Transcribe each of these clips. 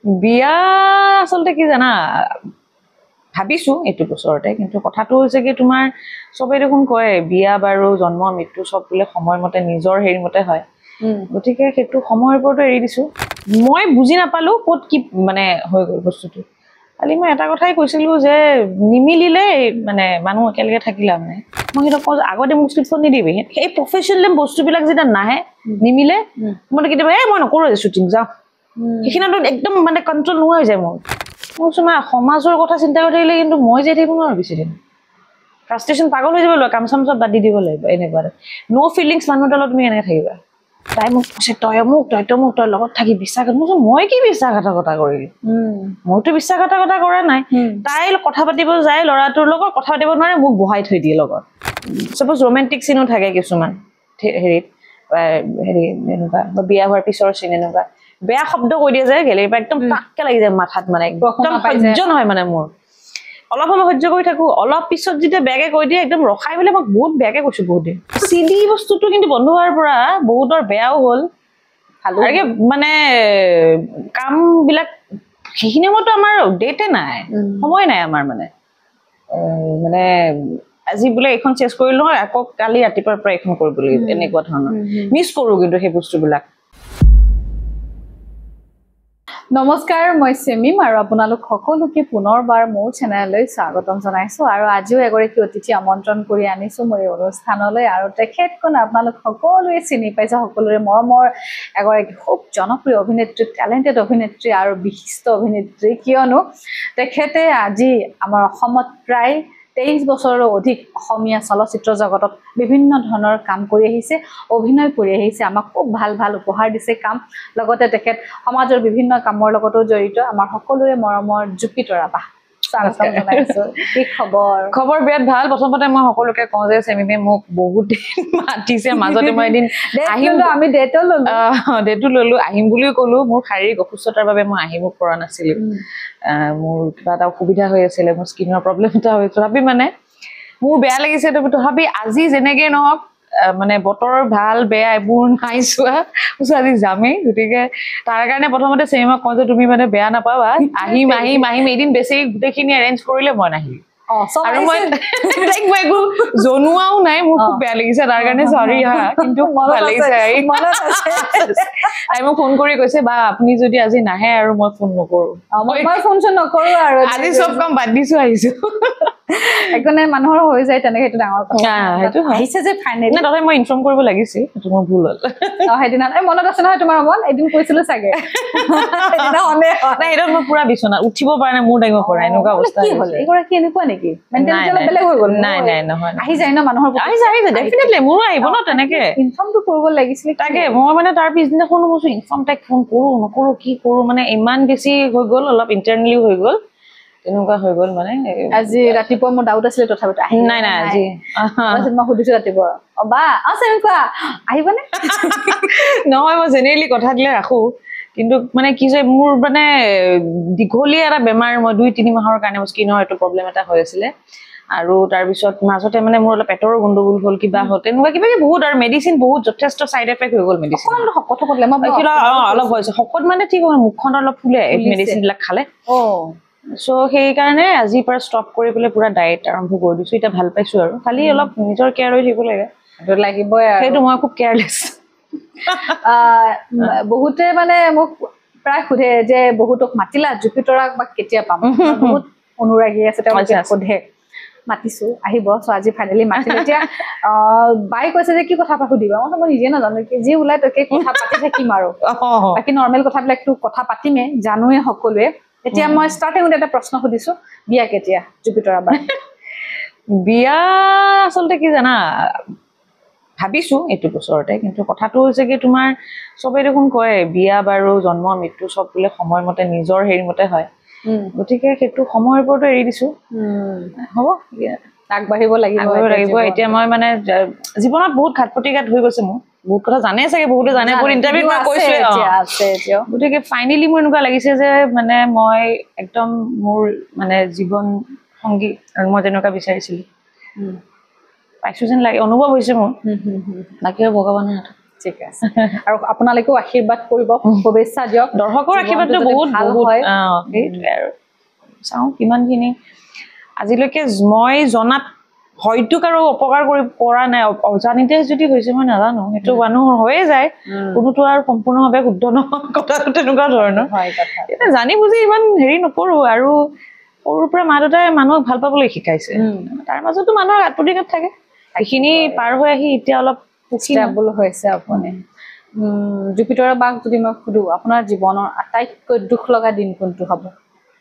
বিয়া আসলতে কি জানা ভাবিছো এইটো বছৰতে কিন্তু কথাটো হৈছে কি তোমাৰ সবে দেখোন কয় বিয়া বাৰু জন্ম মৃত্যু সব বোলে সময়মতে নিজৰ হেৰি মতে হয় গতিকে সেইটো সময়ৰ ওপৰতো এৰি দিছো মই বুজি নাপালো ক'ত কি মানে হৈ গ'ল বস্তুটো খালি মই এটা কথাই কৈছিলো যে নিমিলিলে মানে মানুহ একেলগে থাকিলা মানে মই সেইটো কওঁ আগতে মোক স্ক্ৰিপ্টখন নিদিবি এই প্ৰফেশ্যনেল বস্তুবিলাক যেতিয়া নাহে নিমিলে মই কেতিয়াবা মই নকৰো শ্বুটিং যাওঁ সেইখিনিতো একদম মানে কণ্ট্ৰল নোহোৱা হৈ যায় মোৰ মই সমাজৰ কথা চিন্তা কৰি থাকিলে কিন্তু মই যে থাকিব নোৱাৰো বেছি দিন ফ্ৰাষ্ট্ৰেশ্যন পাগল হৈ যাব লাগিব কাম চাম চব বাদ দি দিব লাগিব এনেকুৱা ন' ফিলিংছ মানুহৰ তলত তুমি এনেকৈ থাকিবা তাই মোক কৈছে তই মোক তই লগত থাকি বিশ্বাসঘাতকতা মই কি বিশ্বাসঘাতকতা কৰিলো মইতো বিশ্বাসঘাতকতা কৰা নাই তাই কথা পাতিব যায় ল'ৰাটোৰ লগত কথা পাতিব নোৱাৰে মোক বহাই থৈ দিয়ে লগত চাপ'জ ৰোমেণ্টিক চিনো থাকে কিছুমান হেৰিত হেৰি এনেকুৱা বা বিয়া হোৱাৰ পিছৰ চিন এনেকুৱা বেয়া শব্দ কৈ দিয়ে যে গেলেৰীৰ পৰা একদম টাককে লাগি যায় মাথাত মানে একদম সহ্য নহয় মানে মোৰ অলপ সময় সহ্য কৰি থাকো অলপ পিছত যেতিয়া বেয়াকে কৈ দিয়ে একদম ৰখাই পেলাই মই বহুত বেয়াকে কৈছো বহুত দিন চিডি বস্তুটো কিন্তু বন্ধ হোৱাৰ পৰা বহুতৰ বেয়াও হ'ল আৰু মানে কাম বিলাক সেইখিনি সময়তো আমাৰ ডেটে নাই সময় নাই আমাৰ মানে মানে আজি বোলে এইখন চেছ কৰি লওঁ আকৌ কালি ৰাতিপুৱাৰ পৰা এইখন কৰিব লাগিব এনেকুৱা ধৰণৰ মিছ কৰো কিন্তু সেই বস্তুবিলাক নমস্কাৰ মই সেমিম আৰু আপোনালোক সকলোকে পুনৰবাৰ মোৰ চেনেললৈ স্বাগতম জনাইছো আৰু আজিও এগৰাকী অতিথি আমন্ত্ৰণ কৰি আনিছো মোৰ অনুষ্ঠানলৈ আৰু তেখেতখন আপোনালোক সকলোৱে চিনি পাইছে সকলোৰে মৰমৰ এগৰাকী খুব জনপ্ৰিয় অভিনেত্ৰী টেলেণ্টেড অভিনেত্ৰী আৰু বিশিষ্ট অভিনেত্ৰী কিয়নো তেখেতে আজি আমাৰ অসমত প্ৰায় 23 বছৰৰ অধিক অসমীয়া চলচ্চিত্ৰ জগতত বিভিন্ন ধৰণৰ কাম কৰি আহিছে অভিনয় কৰি আহিছে আমাক খুব ভাল ভাল উপহাৰ দিছে কাম লগতে তেখেত সমাজৰ বিভিন্ন কামৰ লগতো জড়িত আমাৰ সকলোৰে মৰমৰ জুপি তৰা বা স্বাগতম জনাইছো কি খবৰ বিৰাট ভাল প্ৰথমতে মই সকলোকে কওঁ যে সেমিমে মোক বহুত মাতিছে মাজতে মই এদিন আহিম আমি ডেটো ললো আহিম বুলিও ক'লো মোৰ শাৰীৰিক অসুস্থতাৰ বাবে মই আহিব পৰা নাছিলো মোৰ কিবা এটা অসুবিধা হৈ আছিলে মোৰ স্কিনৰ প্ৰব্লেম এটা হৈ তথাপি মানে মোৰ বেয়া লাগিছে তথাপি আজি যেনেকে নহওক মানে বতৰ ভাল বেয়া এইবোৰ নাই চোৱা আজি যামেই গতিকে তাৰ কাৰণে প্ৰথমতে সেমিমক কওঁ যে তুমি মানে বেয়া নাপাবা আহিম এদিন বেছি গোটেইখিনি এৰেঞ্জ কৰিলে মই নাহিম আৰু মই তাইক মই একো জনোৱাও নাই মোৰ খুব বেয়া লাগিছে তাৰ কাৰণে চৰি হা কিন্তু ভাল লাগিছে তাই মোক ফোন কৰি কৈছে বা আপুনি যদি আজি নাহে আৰু মই ফোন নকৰো মই ফোন চোন নকৰো আৰু আজি চব কাম বাদ দিছো আহিছো একনে মানুহৰ হৈ যায় তেনেকে সেইটো ডাঙৰ কথা সেইটো আহিছে যে ফাইনেলি না তথাপি মই ইনফৰ্ম কৰিব লাগিছিল সেইটো মোৰ ভুল হ'ল সেইদিনা মনত আছে নহয় তোমাৰ মন এদিন কৈছিলো চাগে সেইদিনা মই পুৰা বিচনা উঠিব পৰা নাই মোৰ দাঙিব পৰা এনেকুৱা অৱস্থা কি হ'ল এগৰাকী এনেকুৱা নেকি মেণ্টেলিটি অলপ বেলেগ হৈ গ'ল নাই নহয় আহি যায় ন মানুহৰ আহি যায় ডেফিনেটলি মোৰো আহিব ন তেনেকে ইনফৰ্মটো কৰিব লাগিছিল তাকে মই মানে তাৰ পিছদিনাখন কৈছো ইনফৰ্ম তাইক ফোন কৰো নকৰো কি কৰো মানে ইমান বেছি হৈ গ'ল অলপ ইণ্টাৰনেলি হৈ গ'ল তেনেকুৱা হৈ গ'ল মানে আজি ৰাতিপুৱা মোৰ ডাউট আছিলে তথাপিতো নাই আজি মই সুধিছো ৰাতিপুৱা বা তেনেকুৱা আহিবনে নহয় মই জেনেৰেলি কথা দিলে ৰাখো কিন্তু মানে কি যে মোৰ মানে দীঘলীয়া এটা বেমাৰ মই 2-3 মাহৰ কাৰণে স্কিনৰ এইটো প্ৰব্লেম এটা হৈ আছিলে আৰু তাৰ পিছত মাজতে মানে মোৰ অলপ পেটৰ গণ্ডগোল হ'ল কিবা হ'ল তেনেকুৱা কিবা বহুত আৰু মেডিচিন বহুত যথেষ্ট সাইড এফেক্ট হৈ গ'ল মেডিচিন শকত হ'লে মই অলপ হৈছে শকত মানে ঠিক হয় মুখখন অলপ ফুলে মেডিচিন বিলাক খালে সো সেই কাৰণে আজিৰ পৰা ষ্টপ কৰি পেলাই পুৰা ডায়েট আৰম্ভ কৰি দিছো এটা ভাল পাইছো আৰু খালি অলপ নিজৰ কেয়াৰ হৈ থাকিব লাগে সেইটো লাগিবই আৰু সেইটো মই খুব কেয়াৰলেছ বহুতে মানে মোক প্ৰায় সোধে যে বহুতক মাতিলা জুপিতৰাক বা কেতিয়া পাম বহুত অনুৰাগী আছে তেওঁলোকে সোধে মাতিছো আহিব সো আজি ফাইনেলি মাতিলে এতিয়া বাই কৈছে যে কি কথা সুধিবা মই নিজে নাজানো কি যি ওলাই তাকে কথা পাতি থাকিম আৰু বাকি নৰ্মেল কথাবিলাকতো কথা পাতিমে জানোৱে সকলোৱে এতিয়া মই ষ্টাৰ্টিংত এটা প্ৰশ্ন সুধিছো বিয়া কেতিয়া জুপিতৰা বা বিয়া আসলতে কি জানা ভাবিছো এইটো বছৰতে কিন্তু কথাটো হৈছে কি তোমাৰ সবে দেখোন কয় বিয়া বাৰু জন্ম মৃত্যু সব বোলে সময়মতে নিজৰ হেৰি মতে হয় গতিকে সেইটো সময়ৰ ওপৰতো এৰি দিছো হ'ব আগবাঢ়িব লাগিব এতিয়া মই মানে জীৱনত বহুত ঘাটপ্ৰতিঘাত হৈ গৈছে মোৰ বহুত কথা জানে চাগে বহুতে জানে বহুত ইণ্টাৰভিউ মই কৈছো গতিকে ফাইনেলি মোৰ এনেকুৱা লাগিছে যে মানে মই একদম মোৰ মানে জীৱন সংগী আৰু মই তেনেকুৱা বিচাৰিছিলো পাইছো যেন লাগে অনুভৱ হৈছে মোৰ বাকী ভগৱানৰ হাতত ঠিক আছে আৰু আপোনালোকেও আশীৰ্বাদ কৰিব শুভেচ্ছা দিয়ক দৰ্শকৰ আশীৰ্বাদটো বহুত ভাল বহুত হয় সেইটোৱে আৰু চাওঁ কিমানখিনি আজিলৈকে মই জনাত হয়তো কাৰো অপকাৰ কৰি পৰা নাই অজানিতে যদি হৈছে মই নাজানো সেইটো মানুহৰ হৈয়ে যায় কোনোতো আৰু সম্পূৰ্ণভাৱে শুদ্ধ নহয় কথাটো তেনেকুৱা ধৰণৰ হয় কথা এতিয়া জানি বুজি ইমান হেৰি নকৰো আৰু সৰুৰ পৰা মা দেউতাই মানুহক ভাল পাবলৈ শিকাইছে তাৰ মাজতো মানুহৰ আত্মদিগত থাকে এইখিনি পাৰ হৈ আহি এতিয়া অলপ ষ্টেবল হৈছে আপুনি জুপিতৰা বাক যদি মই সুধো আপোনাৰ জীৱনৰ আটাইতকৈ দুখ লগা দিন কোনটো হ'ব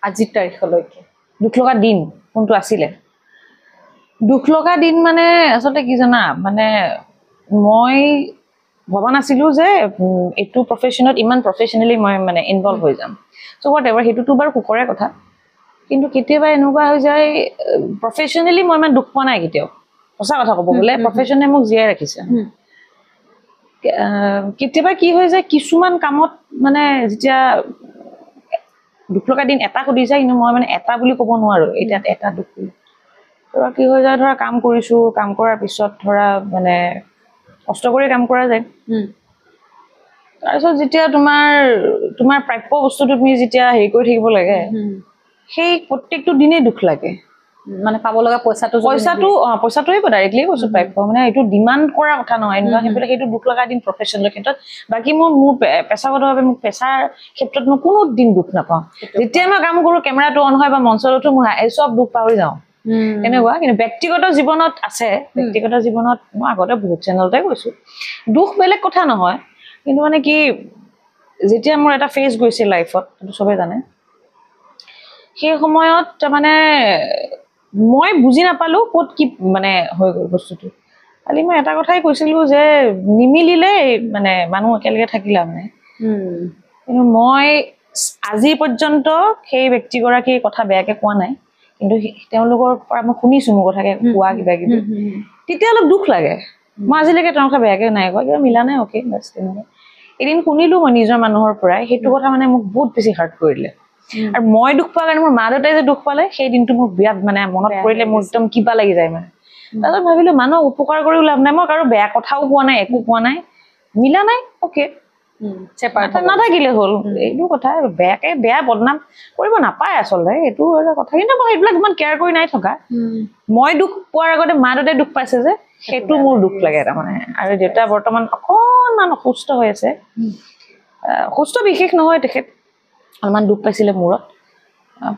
আজিৰ তাৰিখলৈকে দুখ লগা দিন কোনটো আছিলে দুখ লগা দিন মানে আচলতে কি জানা মানে মই ভবা নাছিলো যে এইটো প্ৰফেশ্যনত ইমান প্ৰফেশ্যনেলি মই মানে ইনভলভ হৈ যাম চ' হোৱাট এভাৰ সেইটোতো বাৰু সুখৰে কথা কিন্তু কেতিয়াবা এনেকুৱা হৈ যায় প্ৰফেশ্যনেলি মই ইমান দুখ পোৱা নাই কেতিয়াও সঁচা কথা ক'ব গ'লে প্ৰফেশ্যনে মোক জীয়াই ৰাখিছে কেতিয়াবা কি হৈ যায় কিছুমান কামত মানে যেতিয়া দুখ লগা দিন এটা সুধি যায় কিন্তু মই মানে এটা বুলি ক'ব নোৱাৰো এতিয়া এটা দুখ ধৰা কি হৈ যায় ধৰা কাম কৰিছো কাম কৰাৰ পিছত ধৰা মানে কষ্ট কৰি কাম কৰা যায় তাৰপিছত যেতিয়া তোমাৰ প্ৰাপ্য বস্তুটো তুমি যেতিয়া হেৰি কৰি থাকিব লাগে সেই প্ৰত্যেকটো দিনেই দুখ লাগে মানে পাব লগা পইচাটোৱে ডাইৰেক্টলি কৈছো প্ৰাপ্য মানে এইটো ডিমাণ্ড কৰা কথা নহয় এনেকুৱা সেইবিলাক সেইটো দুখ লগা দিন প্ৰফেশ্যনেল ক্ষেত্ৰত বাকী মোৰ পেছাগতভাৱে মোক পেছাৰ ক্ষেত্ৰত মই কোনো দিন দুখ নাপাওঁ যেতিয়া মই কাম কৰো কেমেৰাটো অন হয় বা মঞ্চত উঠো মোৰ চব দুখ পাহৰি যাওঁ এনেকুৱা কিন্তু ব্যক্তিগত জীৱনত আছে ব্যক্তিগত জীৱনত মই আগতে বহুত চেনেলতে কৈছো দুখ বেলেগ কথা নহয় কিন্তু মানে কি যেতিয়া মোৰ এটা ফেজ গৈছে লাইফত সেইটো চবে জানে সেই সময়ত মানে মই বুজি নাপালো ক'ত কি মানে হৈ গ'ল বস্তুটো খালি মই এটা কথাই কৈছিলো যে নিমিলিলে মানে মানুহ একেলগে থাকিলা মানে কিন্তু মই আজি পৰ্যন্ত সেই ব্যক্তিগৰাকীৰ কথা বেয়াকে কোৱা নাই কিন্তু তেওঁলোকৰ পৰা মই শুনিছো মোৰ কথাকে কোৱা কিবা কিবি তেতিয়া অলপ দুখ লাগে মই আজিলৈকে তেওঁৰ কথা বেয়াকে নাই কোৱা কিবা মিলা নাই অ'কে বাছ তেনেকুৱা এদিন শুনিলো মই নিজৰ মানুহৰ পৰাই সেইটো কথা মানে মোক বহুত বেছি হাৰ্ট কৰিলে আৰু মই দুখ পোৱাৰ কাৰণে মোৰ মা দেউতাই যে দুখ পালে সেই দিনটো মোৰ বিৰাট মানে মনত পৰিলে মোৰ একদম কিবা লাগি যায় মানে তাৰপিছত ভাবিলো মানুহক উপকাৰ কৰিও লাভ নাই মই কাৰো বেয়া কথাও কোৱা নাই একো কোৱা নাই মিলা নাই অ'কে নাথাকিলে হ'ল এইটো কথা বেয়া বদনাম কৰিব নাপায় আচলতে এইটো এটা কথা কিন্তু মই এইবিলাক ইমান কেয়াৰ কৰি নাই থকা মই দুখ পোৱাৰ আগতে মা দেউতাই দুখ পাইছে যে সেইটো মোৰ দুখ লাগে তাৰমানে আৰু দেউতা বৰ্তমান অকণমান অসুস্থ হৈ আছে অসুস্থ বিশেষ নহয় তেখেত অলপমান দুখ পাইছিলে মূৰত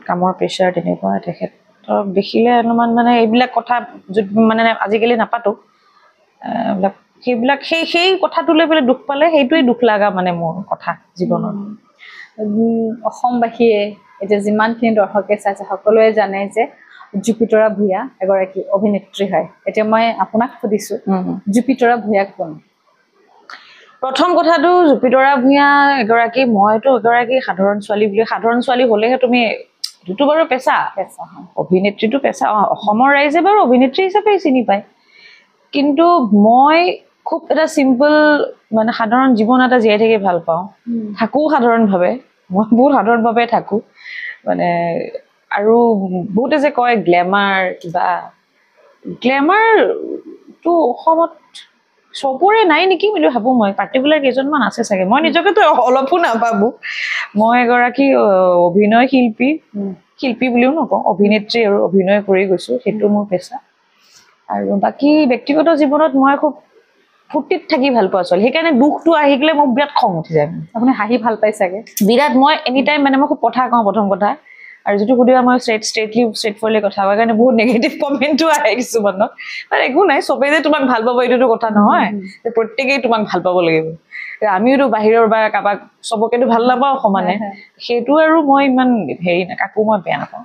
কামৰ প্ৰেছাৰ তেনেকুৱা তেখেতক দেখিলে অলপমান মানে এইবিলাক কথা মানে আজিকালি নাপাতো সেইবিলাক সেই কথাটো লৈ পেলাই দুখ পালে সেইটোৱে দুখ লগা মানে মোৰ কথা জীৱনত অসমবাসীয়ে এতিয়া যিমানখিনি দৰ্শকে চাইছে সকলোৱে জানে যে জুপিতৰা ভূঞা এগৰাকী অভিনেত্ৰী হয় এতিয়া মই আপোনাক সুধিছো জুপিতৰা ভূঞা কোন প্ৰথম কথাটো জুপিতৰা ভূঞা মইতো এগৰাকী সাধাৰণ ছোৱালী হলেহে তুমি এইটো বাৰু পেছা অভিনেত্ৰীটো পেছা অসমৰ ৰাইজে বাৰু অভিনেত্ৰী হিচাপে চিনি পায় কিন্তু মই খুব এটা চিম্পল মানে সাধাৰণ জীৱন এটা জীয়াই থাকি ভাল পাওঁ থাকো সাধাৰণভাৱে মই বহুত সাধাৰণভাৱে থাকো মানে আৰু বহুতে যে কয় গ্লেমাৰটো অসমত চবৰে নাই নেকি বুলি ভাবো মই পাৰ্টিকুলাৰ কেইজনমান আছে চাগে মই নিজকেতো অলপো নাভাবো মই এগৰাকী অভিনয় শিল্পী বুলিও নকওঁ অভিনেত্ৰী আৰু অভিনয় কৰি গৈছো সেইটো মোৰ পেছা আৰু বাকী ব্যক্তিগত জীৱনত মই খুব ফুৰ্তিত থাকি ভাল পাওঁ আচলতে সেইকাৰণে দুখটো আহি গ'লে মোক বিৰাট খং উঠি যায় আপুনি হাঁহি ভাল পাই চাগে বিৰাট মই এনি টাইম মানে মই খুব কথা কওঁ প্ৰথম কথা আৰু যিটো সুধিবা মই ষ্ট্ৰেইট ফৰলি কথা কোৱাৰ কাৰণে বহুত নেগেটিভ কমেণ্টো আহে কিছুমানৰ একো নাই চবেই যে তোমাক ভাল পাব এইটোতো কথা নহয় যে প্ৰত্যেকেই তোমাক ভাল পাব লাগিব আমিওতো বাহিৰৰ বা কাৰোবাক চবকেতো ভাল নাপাওঁ সমানে সেইটো আৰু মই ইমান হেৰি কাকো মই বেয়া নাপাওঁ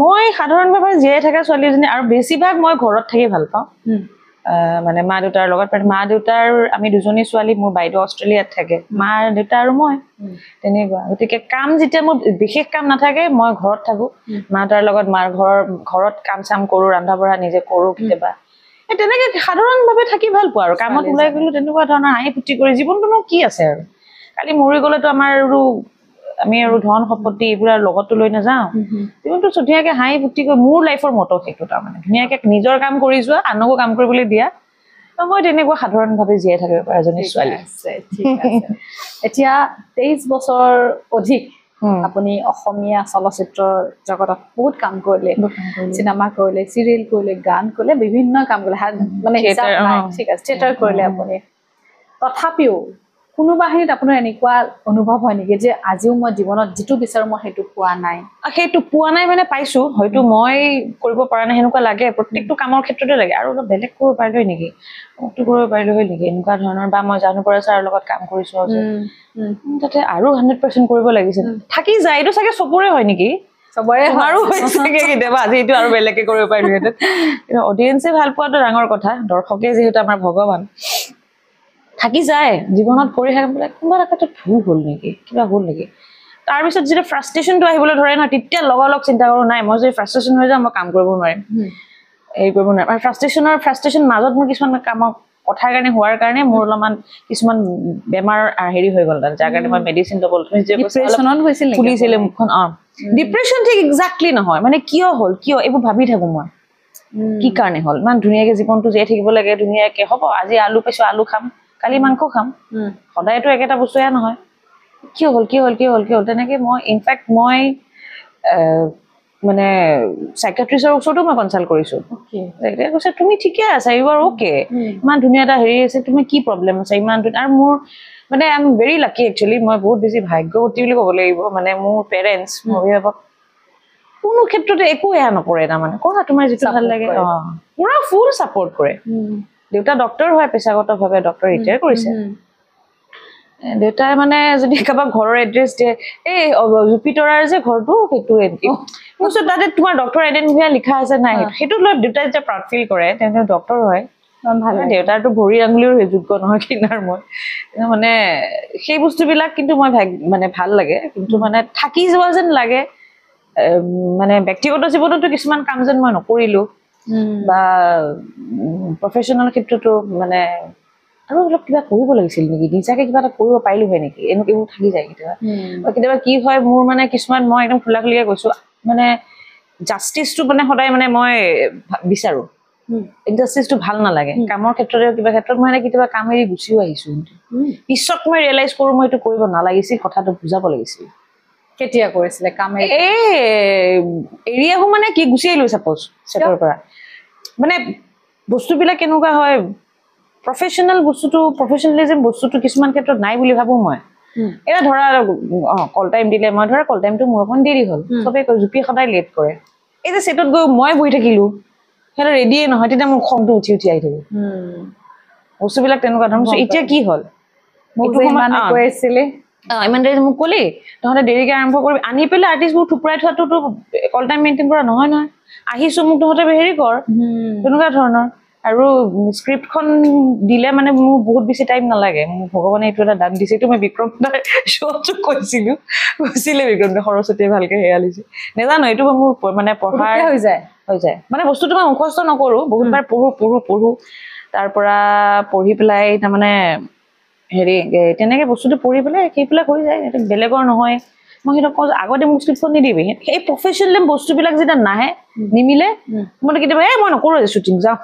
মই সাধাৰণভাৱে জীয়াই থকা ছোৱালী এজনী আৰু বেছিভাগ মই ঘৰত থাকি ভাল পাওঁ মানে মা দেউতাৰ লগত মা দেউতাৰ আমি দুজনী ছোৱালী মোৰ বাইদেউ অষ্ট্ৰেলিয়াত থাকে মা দেউতা আৰু মই তেনেকুৱা গতিকে কাম যেতিয়া মোৰ বিশেষ কাম নাথাকে মই ঘৰত থাকো মা দেউতাৰ লগত মাৰ ঘৰত কাম চাম কৰো ৰন্ধা বঢ়া নিজে কৰো কেতিয়াবা তেনেকে সাধাৰণভাৱে থাকি ভাল পোৱা আৰু কামত ওলাই গ'লো তেনেকুৱা ধৰণৰ হাঁহি ফূৰ্তি কৰি জীৱনটোনো কি আছে আৰু কালি মৰি গ'লেতো আমাৰ আৰু আমি আৰু ধন সম্পত্তি এইবোৰ লগতো লৈ নাযাওঁ জীৱনটো ধুনীয়াকে হাঁহি ফূৰ্তি কৰি মোৰ লাইফৰ মতো সেইটো তাৰমানে ধুনীয়াকে নিজৰ কাম কৰি যোৱা আনকো কাম কৰিবলৈ দিয়া মই তেনেকুৱা সাধাৰণভাৱে জীয়াই থাকিব পৰা এজনী ছোৱালী ঠিক আছে এতিয়া 23 বছৰ অধিক আপুনি অসমীয়া চলচ্চিত্ৰৰ জগতত বহুত কাম কৰিলে চিনেমা কৰিলে চিৰিয়েল কৰিলে গান কৰিলে বিভিন্ন কাম কৰিলে মানে হিচাপ নাই ঠিক আছে থিয়েটাৰ কৰিলে আপুনি তথাপিও কোনোবাহিনীত আপোনাৰ এনেকুৱা অনুভৱ হয় নেকি যে আজিও মই জীৱনত যিটো বিচাৰো মই সেইটো পোৱা নাই মানে পাইছো হয়তো মই কৰিব পৰা নাই সেনেকুৱা লাগে প্ৰত্যেকটো কামৰ ক্ষেত্ৰতে লাগে আৰু অলপ বেলেগ কৰিব পাৰিলো নেকি মুক্তি কৰিব পাৰিলো হয় নেকি এনেকুৱা ধৰণৰ বা মই জানো পৰা ছাৰৰ লগত কাম কৰিছো তাতে আৰু 100% কৰিব লাগিছিল থাকি যায় এইটো চাগে চবৰে হয় নেকি চবৰে আৰু হৈছেগে কেতিয়াবা আজি এইটো আৰু বেলেগে কৰিব পাৰিলোহেঁতেন কিন্তু অডিয়েন্সে ভাল পোৱাটো ডাঙৰ কথা দৰ্শকে যিহেতু আমাৰ ভগৱান থাকি যায় জীৱনত কৰি থাকিবলৈ কোনোবা এটা ক্ষেত্ৰত ভুল হ'ল নেকি কিবা হ'ল নেকি তাৰপিছত যেতিয়া ফ্ৰাষ্ট্ৰেশ্যনটো আহিবলৈ ধৰে নহয় তেতিয়া লগালগ চিন্তা কৰোঁ নাই মই যদি ফ্ৰাষ্ট্ৰেশ্যন হৈ যাওঁ মই কাম কৰিব নোৱাৰিম এই কৰিব নোৱাৰিম আৰু ফ্ৰাষ্ট্ৰেশ্যন মাজত মোৰ কিছুমান কামৰ কথাৰ কাৰণে হোৱাৰ কাৰণে মোৰ অলপমান কিছুমান বেমাৰ হেৰি হৈ গ'ল যাৰ কাৰণে মই মেডিচিন ল'ব ফুলিছিলে মুখখন ডিপ্ৰেশ্যন ঠিক এক্সাক্টলি নহয় মানে কিয় হ'ল কিয় এইবোৰ ভাবি থাকোঁ মই কি কাৰণে হ'ল ইমান ধুনীয়াকে জীৱনটো জীয়াই থাকিব লাগে ধুনীয়াকে হ'ব আজি আলু পাইছো আলু খাম কালি মাংস খাম সদায়তো একেটা বস্তুৱে নহয় কি হ'ল তেনেকে মই ইনফেক্ট মই মানে সাইকিয়াট্ৰিষ্টৰ ওচৰতো মই কনসাল্ট কৰিছো তেতিয়া কৈছে তুমি ঠিকে আছা ইউ আৰ ওকে ইমান ধুনীয়া এটা হেৰি আছে তুমি কি প্ৰব্লেম আছে ইমান আৰু মোৰ মানে I am very lucky actually মই বহুত বেছি ভাগ্যৱতী বুলি ক'ব লাগিব মানে মোৰ পেৰেণ্টছ মোৰ অভিভাৱক কোনো ক্ষেত্ৰতে একো এয়া নকৰে তাৰমানে কৰা তোমাৰ যিটো ভাল লাগে পুৰা ফুল ছাপোৰ্ট কৰে দেউতা ডক্টৰ হয় পেছাগতভাৱে ডক্টৰ ৰিটায়াৰ কৰিছে দেউতাই মানে যদি কাৰোবাক ঘৰৰ এড্ৰেছ দিয়ে এই জুপিতৰাৰ যে ঘৰটো সেইটো মোৰ ওচৰত তাতে তোমাৰ ডক্টৰ এডেন ভূঞা লিখা আছে নাই সেইটো লৈ দেউতাই যেতিয়া প্ৰাউড ফিল কৰে তেওঁ ডক্টৰ হয় ভাল দেউতাৰটো ভৰি আঙুলিও যোগ্য নহয় কিনাৰ মই মানে সেই বস্তুবিলাক কিন্তু মই মানে ভাল লাগে কিন্তু মানে থাকি যোৱা যেন লাগে মানে ব্যক্তিগত জীৱনতো কিছুমান কাম যেন মই নকৰিলো বা প্ৰফেশ্যনেল ক্ষেত্ৰতো মানে আৰু অলপ কিবা কৰিব লাগিছিল নেকি নিজাকে কিবা এটা কৰিব পাৰিলো হয় নেকি এনেকুৱা থাকি যায় কেতিয়াবা কি হয় মোৰ মানে কিছুমান মই একদম খোলা খুলিকে কৈছো মানে জাষ্টিছটো মানে সদায় মানে মই বিচাৰো ইনজাষ্টিছটো ভাল নালাগে কামৰ ক্ষেত্ৰতে কিবা ক্ষেত্ৰত মই কেতিয়াবা কাম এৰি গুচিও আহিছো পিছত মই ৰিয়েলাইজ কৰো মই এইটো কৰিব নালাগিছিল কথাটো বুজাব লাগিছিল কেতিয়া কৰিছিলে কাম এৰি আহো মানে কি গুচি আহিলো ছাপোজ চেটৰ পৰা মানে বস্তুবিলাক কেনেকুৱা হয় প্ৰফেশ্যনেল বস্তুটো প্ৰফেশ্যনেলিজম বস্তুটো কিছুমান ক্ষেত্ৰত নাই বুলি ভাবো মই এটা ধৰা কল টাইম দিলে মই ধৰা কল টাইমটো মোৰ অকণ দেৰি হ'ল চবে জুপি সদায় লেট কৰে এই যে চেটত গৈ মই বহি থাকিলো সিহঁতে ৰেডিয়ে নহয় তেতিয়া মোৰ খংটো উঠি আহি থাকিব বস্তুবিলাক তেনেকুৱা ধৰণৰ এতিয়া কি হ'ল ইমান দেৰি মোক ক'লি তহঁতে দেৰিকে আৰম্ভ কৰিবি আনি পেলাই আৰ্টিষ্টবোৰ থুপৰাই থোৱাটোতো কল টাইম মেইনটেইন কৰা নহয় আহিছো মোক তহঁতে হেৰি কৰ তেনেকুৱা ধৰণৰ আৰু স্ক্ৰিপ্টখন দিলে মানে মোৰ বহুত বেছি টাইম নালাগে মোক ভগৱানে এইটো এটা দান দিছে এইটো মই বিক্ৰম দাৰ শ্ব'টো কৈছিলে বিক্ৰম দা সৰস্বতীয়ে ভালকে হেয়া লৈছে নেজানো এইটো মোৰ মানে পঢ়াৰ হৈ যায় মানে বস্তুটো মই মুখস্থ নকৰো বহুতবাৰ পঢ়ো তাৰ পৰা পঢ়ি পেলাই তাৰমানে হেৰি তেনেকে বস্তুটো পঢ়ি পেলাই সেইবিলাক হৈ যায় বেলেগৰ নহয় মই সিহঁতক কওঁ আগতে মোক স্ক্ৰিপ্টখন নিদিবি সেই প্ৰফেশ্যনেল বস্তুবিলাক যেতিয়া নাহে নিমিলে মই কেতিয়াবা মই নকৰো শ্বুটিং যাওঁ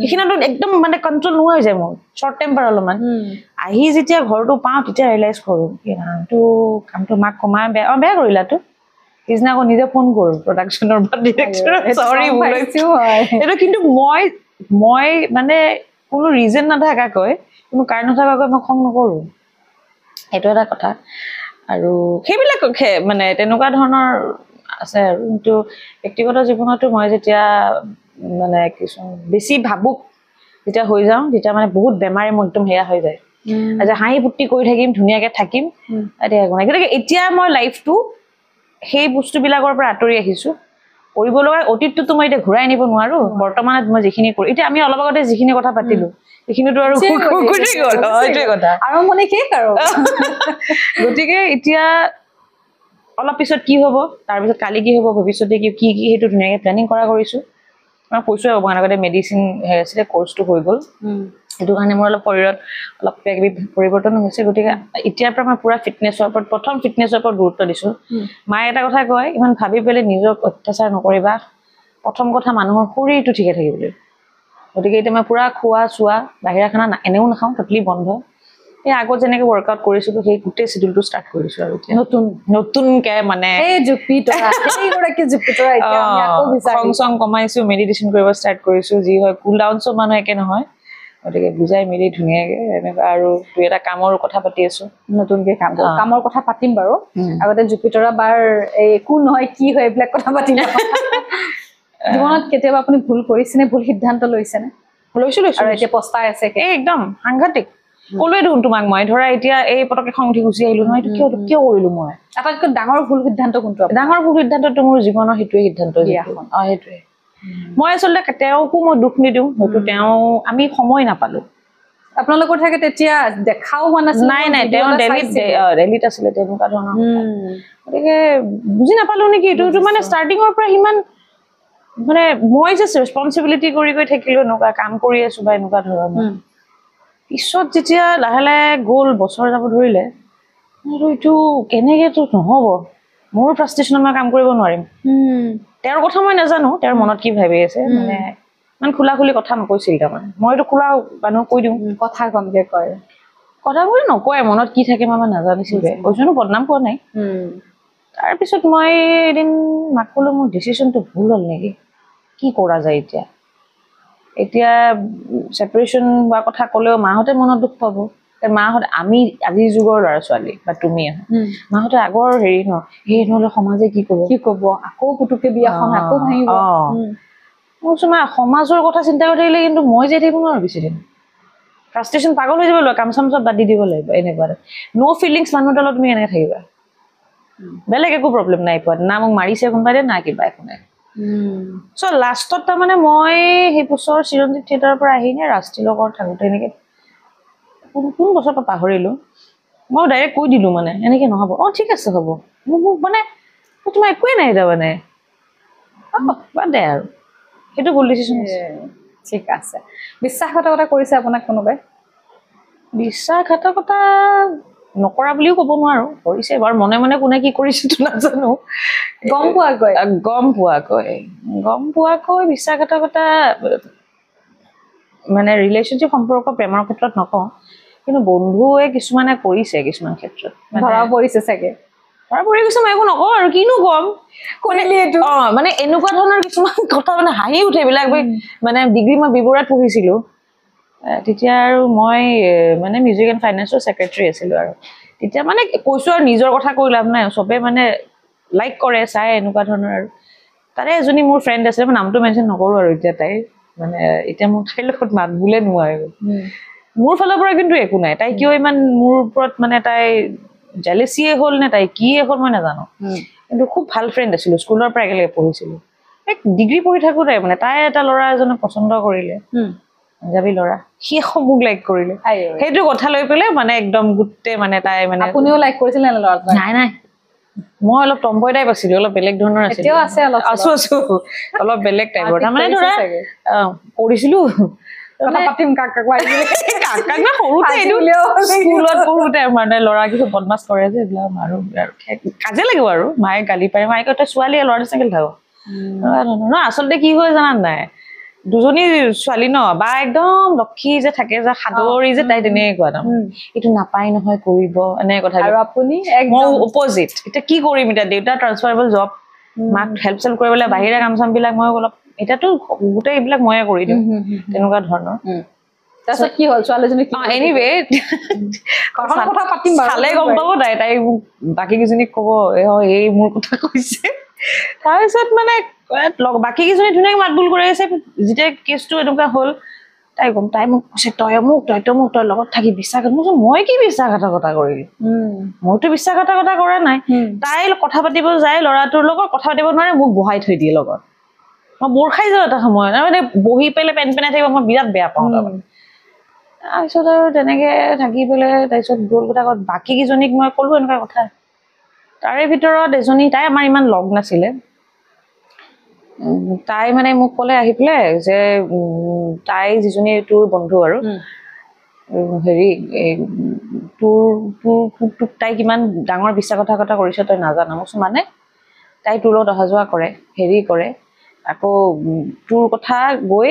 সেইখিনিতো একদম মানে কণ্ট্ৰল নোহোৱা হৈ যায় মোৰ শ্বৰ্ট টেম্পাৰ অলপমান আহি যেতিয়া ঘৰটো পাওঁ তেতিয়া ৰিয়েলাইজ কৰোঁ কামটো মাক কমাই বেয়া কৰিলাতো পিছদিনা আকৌ নিজে ফোন কৰোঁ প্ৰডাকশ্যনৰ পৰা ডিৰেক্টৰক চৰি এইটো কিন্তু মই মানে কোনো ৰিজন নাথাকাকৈ কোনো কাৰণ নাথাকাকৈ মই খং নকৰোঁ সেইটো এটা কথা আৰু সেইবিলাক মানে তেনেকুৱা ধৰণৰ আছে আৰু কিন্তু ব্যক্তিগত জীৱনতো মই যেতিয়া মানে কিছুমান বেছি ভাবুক যেতিয়া হৈ যাওঁ তেতিয়া মানে বহুত বেমাৰে মোৰ একদম হেয়া হৈ যায় আজি হাঁহি ফূৰ্তি কৰি থাকিম ধুনীয়াকে থাকিম গতিকে এতিয়া মই লাইফটো সেই বস্তুবিলাকৰ পৰা আঁতৰি আহিছো কৰিব লগা অতীতটোতো মই এতিয়া ঘূৰাই আনিব নোৱাৰো বৰ্তমানত মই যিখিনি কৰো এতিয়া আমি অলপ আগতে যিখিনি কথা পাতিলো সেইখিনিতো আৰু এইটোৱে কথা আৰম্ভণি শেষ আৰু গতিকে এতিয়া অলপ পিছত কি হ'ব তাৰপিছত কালি কি হ'ব ভৱিষ্যতে কি সেইটো ধুনীয়াকে প্লেনিং কৰিছো মই কৈছোৱে অকমান আগতে মেডিচিন আছিলে কোৰ্চটো হৈ গ'ল সেইটো কাৰণে মোৰ অলপ শৰীৰত অলপ পৰিৱৰ্তন হৈছে গতিকে এতিয়াৰ পৰা মই পুৰা ফিটনেছৰ ওপৰত প্ৰথম ফিটনেছৰ ওপৰত গুৰুত্ব দিছো মায়ে এটা কথা কয় ইমান ভাবি পেলাই নিজক অত্যাচাৰ নকৰিবা প্ৰথম কথা মানুহৰ শৰীৰটো ঠিকে থাকিবলৈ গতিকে এতিয়া মই পুৰা খোৱা চোৱা বাহিৰা খানা এনেও নাখাওঁ ট'টেলি বন্ধ এই আগত যেনেকৈ ৱৰ্কআউট কৰিছিলোঁ সেই গোটেই চিডিউলটো ষ্টাৰ্ট কৰিছোঁ আৰু এতিয়া নতুনকৈ মানে খং চং কমাইছোঁ মেডিটেশ্যন কৰিব ষ্টাৰ্ট কৰিছোঁ যি হয় কুল ডাউন চব মানুহ একে নহয় গতিকে বুজাই মেলি ধুনীয়াকৈ এনেকুৱা আৰু দুই এটা কামৰ কথা পাতি আছোঁ নতুনকৈ কামৰ কথা পাতিম বাৰু আগতে জুপিতৰা বাৰ একো নহয় কি হয় এইবিলাক কথা পাতিম জীৱনত কেতিয়াবা আপুনি ভুল কৰিছেনে ভুল সিদ্ধান্ত লৈছেনে লৈছোঁ আৰু এতিয়া পস্তাই আছে একদম সাংঘাতিক ক'লোৱে দেখোন তোমাক মই ধৰা এতিয়া এই পটকে খং উঠি গুচি আহিলোঁ নহয় এইটো কিয় কৰিলোঁ মই আটাইতকৈ ডাঙৰ ভুল সিদ্ধান্ত কোনটো ডাঙৰ ভুল সিদ্ধান্তটো মোৰ জীৱনৰ সেইটোৱে সিদ্ধান্ত সেইটোৱে মই আচলতে তেওঁকো মই দুখ নিদিওঁ হয়তো তেওঁ আমি সময় নাপালোঁ আপোনালোকৰ থাকে তেতিয়া দেখাও হোৱা নাছিল নাই তেওঁ দিল্লীত আছিলে তেনেকুৱা ধৰণৰ গতিকে বুজি নাপালোঁ নেকি এইটো মানে ষ্টাৰ্টিঙৰ পৰা সিমান মানে মই জাষ্ট ৰেছপনচিবিলিটি কৰি গৈ থাকিলোঁ এনেকুৱা কাম কৰি আছোঁ বা এনেকুৱা ধৰণৰ পিছত যেতিয়া লাহে লাহে গ'ল বছৰ যাব ধৰিলে এইটো কেনেকৈতো নহ'ব মোৰ ফ্ৰাষ্ট্ৰেশ্যনত মই কাম কৰিব নোৱাৰিম তেওঁৰ কথা মই নাজানো তেওঁৰ মনত কি ভাবি আছে মানে ইমান খোলা খুলি কথা নকৈছিল তাৰমানে মইতো খোলা মানুহক কৈ দিওঁ কথা কমকৈ কয় কথাবোৰ নকয় মনত কি থাকে মই নাজানিছিলোঁ কৈছোনো বদনাম পোৱা নাই তাৰপিছত মই এদিন মাক ক'লোঁ মোৰ ডিচিশ্যনটো ভুল হ'ল নেকি কি কৰা যায় এতিয়া ছেপাৰেশ্যন হোৱা কথা ক'লেও মাহঁতে মনত দুখ পাব মাহঁতে আমি আজিৰ যুগৰ ল'ৰা ছোৱালী বা তুমি মাহঁতে আগৰ হেৰি নহ'লে সমাজে কি ক'ব আকৌ পুতুকে বিয়াখন আকৌ ভাঙিব মই সমাজৰ কথা চিন্তা কৰি থাকিলে কিন্তু মই যে থাকিব নোৱাৰো বেছি দিন ফ্ৰাষ্ট্ৰেশ্যন পাগল হৈ যাব লাগিব কাম চাম চব বাদ দি দিব লাগিব এনেকুৱা ন' ফিলিংছ মানুহৰ তলত তুমি এনেকৈ থাকিবা বেলেগ একো প্ৰব্লেম নাই পোৱা না মোক মাৰিছে কোনোবাই দে না কিবা একো নাই চ' লাষ্টত তাৰমানে মই সেই বছৰ চিৰঞ্জীৱ থিয়েটাৰৰ পৰা আহি নে ৰাজতিলকৰ থাকোঁতে এনেকৈ কোন বছৰ পৰা পাহৰিলোঁ মই ডাইৰেক্ট কৈ দিলোঁ মানে এনেকৈ নহ'ব ঠিক আছে হ'ব মোক মানে তোমাৰ একোৱেই নাই তাৰমানে বাদ দে আৰু সেইটো ভুল ডিচিশ্যন ঠিক আছে বিশ্বাসঘাতকতা কৰিছে আপোনাক কোনোবাই বিশ্বাসঘাতকতা নকৰা বুলিও ক'ব নোৱাৰোঁ কৰিছে বাৰু মনে মনে কোনে কি কৰিছেতো নাজানো গম পোৱাকৈ বিশ্বাসঘাতকতা মানে ৰিলেশ্যনশ্বিপ সম্পৰ্ক প্ৰেমৰ ক্ষেত্ৰত নকওঁ কিন্তু বন্ধুৱে কিছুমানে কৰিছে কিছুমান ক্ষেত্ৰত ধৰা পৰিছে চাগে ধৰা পৰি গৈছে মই একো নকওঁ আৰু কিনো ক'ম মানে এনেকুৱা ধৰণৰ কিছুমান কথা মানে হাঁহি উঠে এইবিলাক মানে ডিগ্ৰী মই বিবৰাত পঢ়িছিলোঁ তেতিয়া আৰু মই মানে মিউজিক এণ্ড ফাইনেন্সৰ ছেক্ৰেটাৰী আছিলোঁ আৰু তেতিয়া মানে কৈছোঁ আৰু নিজৰ কথা কৈ লাভ নাই চবে মানে লাইক কৰে চাই এনেকুৱা ধৰণৰ আৰু তাৰে এজনী মোৰ ফ্ৰেণ্ড আছিলে মই নামটো মেনশ্যন নকৰোঁ আৰু এতিয়া তাই মানে এতিয়া মোৰ তাইৰ লগত মাত বোলে নোৱাৰে মোৰ ফালৰ পৰা কিন্তু একো নাই তাই কিয় ইমান মোৰ ওপৰত মানে তাই জেলেচিয়ে হ'ল নে তাই কিয়ে হ'ল মই নাজানো কিন্তু খুব ভাল ফ্ৰেণ্ড আছিলোঁ স্কুলৰ পৰা একেলগে পঢ়িছিলোঁ এক ডিগ্ৰী পঢ়ি থাকোঁতে মানে তাই এটা ল'ৰা এজনক পচন্দ কৰিলে পাঞ্জাবী ল'ৰা সি মোক লাইক কৰিলে সেইটো কথা লৈ পেলাই মানে একদম গোটেই মানে তাই মানে আপুনিও লাইক কৰিছিল নে ল'ৰাটো নাই মই অলপ টম্বয় টাইপ আছিলোঁ অলপ বেলেগ ধৰণৰ আছিলোঁ আছো অলপ বেলেগ টাইপৰ তাৰমানে ধৰা পঢ়িছিলোঁ স্কুলত পঢ়োতে মানে ল'ৰা কিছু বদমাছ কৰে যে এইবিলাক মাৰো আৰু কাজিয়া লাগিব আৰু মায়ে গালি পাৰে মায়ে কয় তই ছোৱালীয়ে ল'ৰা নিচিনাকে থাক আচলতে কি হয় জানা নাই দুজনী ছোৱালী বা একদম লক্ষী যে থাকে যে সাদৰী যে তাই তেনেকুৱা এইটো নাপায় নহয় কৰিব এনে কথা আৰু আপুনি মই অপজিট এতিয়া কি কৰিম এতিয়া দেউতা ট্ৰান্সফাৰেবল জব মাক হেল্প চেল্প কৰিবলৈ বাহিৰা কাম চাম বিলাক মই অলপ এতিয়াতো গোটেই এইবিলাক ময়ে কৰি দিওঁ তেনেকুৱা ধৰণৰ তাৰপিছত কি হ'ল ছোৱালীজনী এনিৱে কথা পাতিম চালে গম পাব তাই বাকী কেইজনীক ক'ব এই মোৰ কথা কৈছে তাৰপিছত মানে বাকী কেইজনী ধুনীয়াকে মাত বোল কৰি আছে যেতিয়া কেছটো এনেকুৱা হ'ল তাই মোক কৈছে তই লগত থাকি বিশ্বাসঘাতকতা মই কি বিশ্বাসঘাতকতা কৰিলো মইতো বিশ্বাসঘাতকতা কৰা নাই তাই কথা পাতিব যায় ল'ৰাটোৰ লগত কথা পাতিব নোৱাৰে মোক বহাই থৈ দিয়ে লগত মই বৰ খাই যাওঁ এটা সময়ত মানে বহি পেলাই পেনাই থাকিব মই বিৰাট বেয়া পাওঁ তাৰমানে তাৰপিছত আৰু তেনেকে থাকি পেলাই তাৰপিছত গ'ল কথা বাকী কেইজনীক মই ক'লো এনেকুৱা কথা তাৰে ভিতৰত এজনী তাই আমাৰ ইমান লগ নাছিলে তাই মানে মোক ক'লে আহি পেলাই যে তাই যিজনী তোৰ বন্ধু আৰু হেৰি তোৰ তাই কিমান ডাঙৰ বিশ্বাসঘাতকতা কৰিছে তই নাজানো মানে তাই তোৰ লগত অহা যোৱা কৰে হেৰি কৰে আকৌ তোৰ কথা গৈ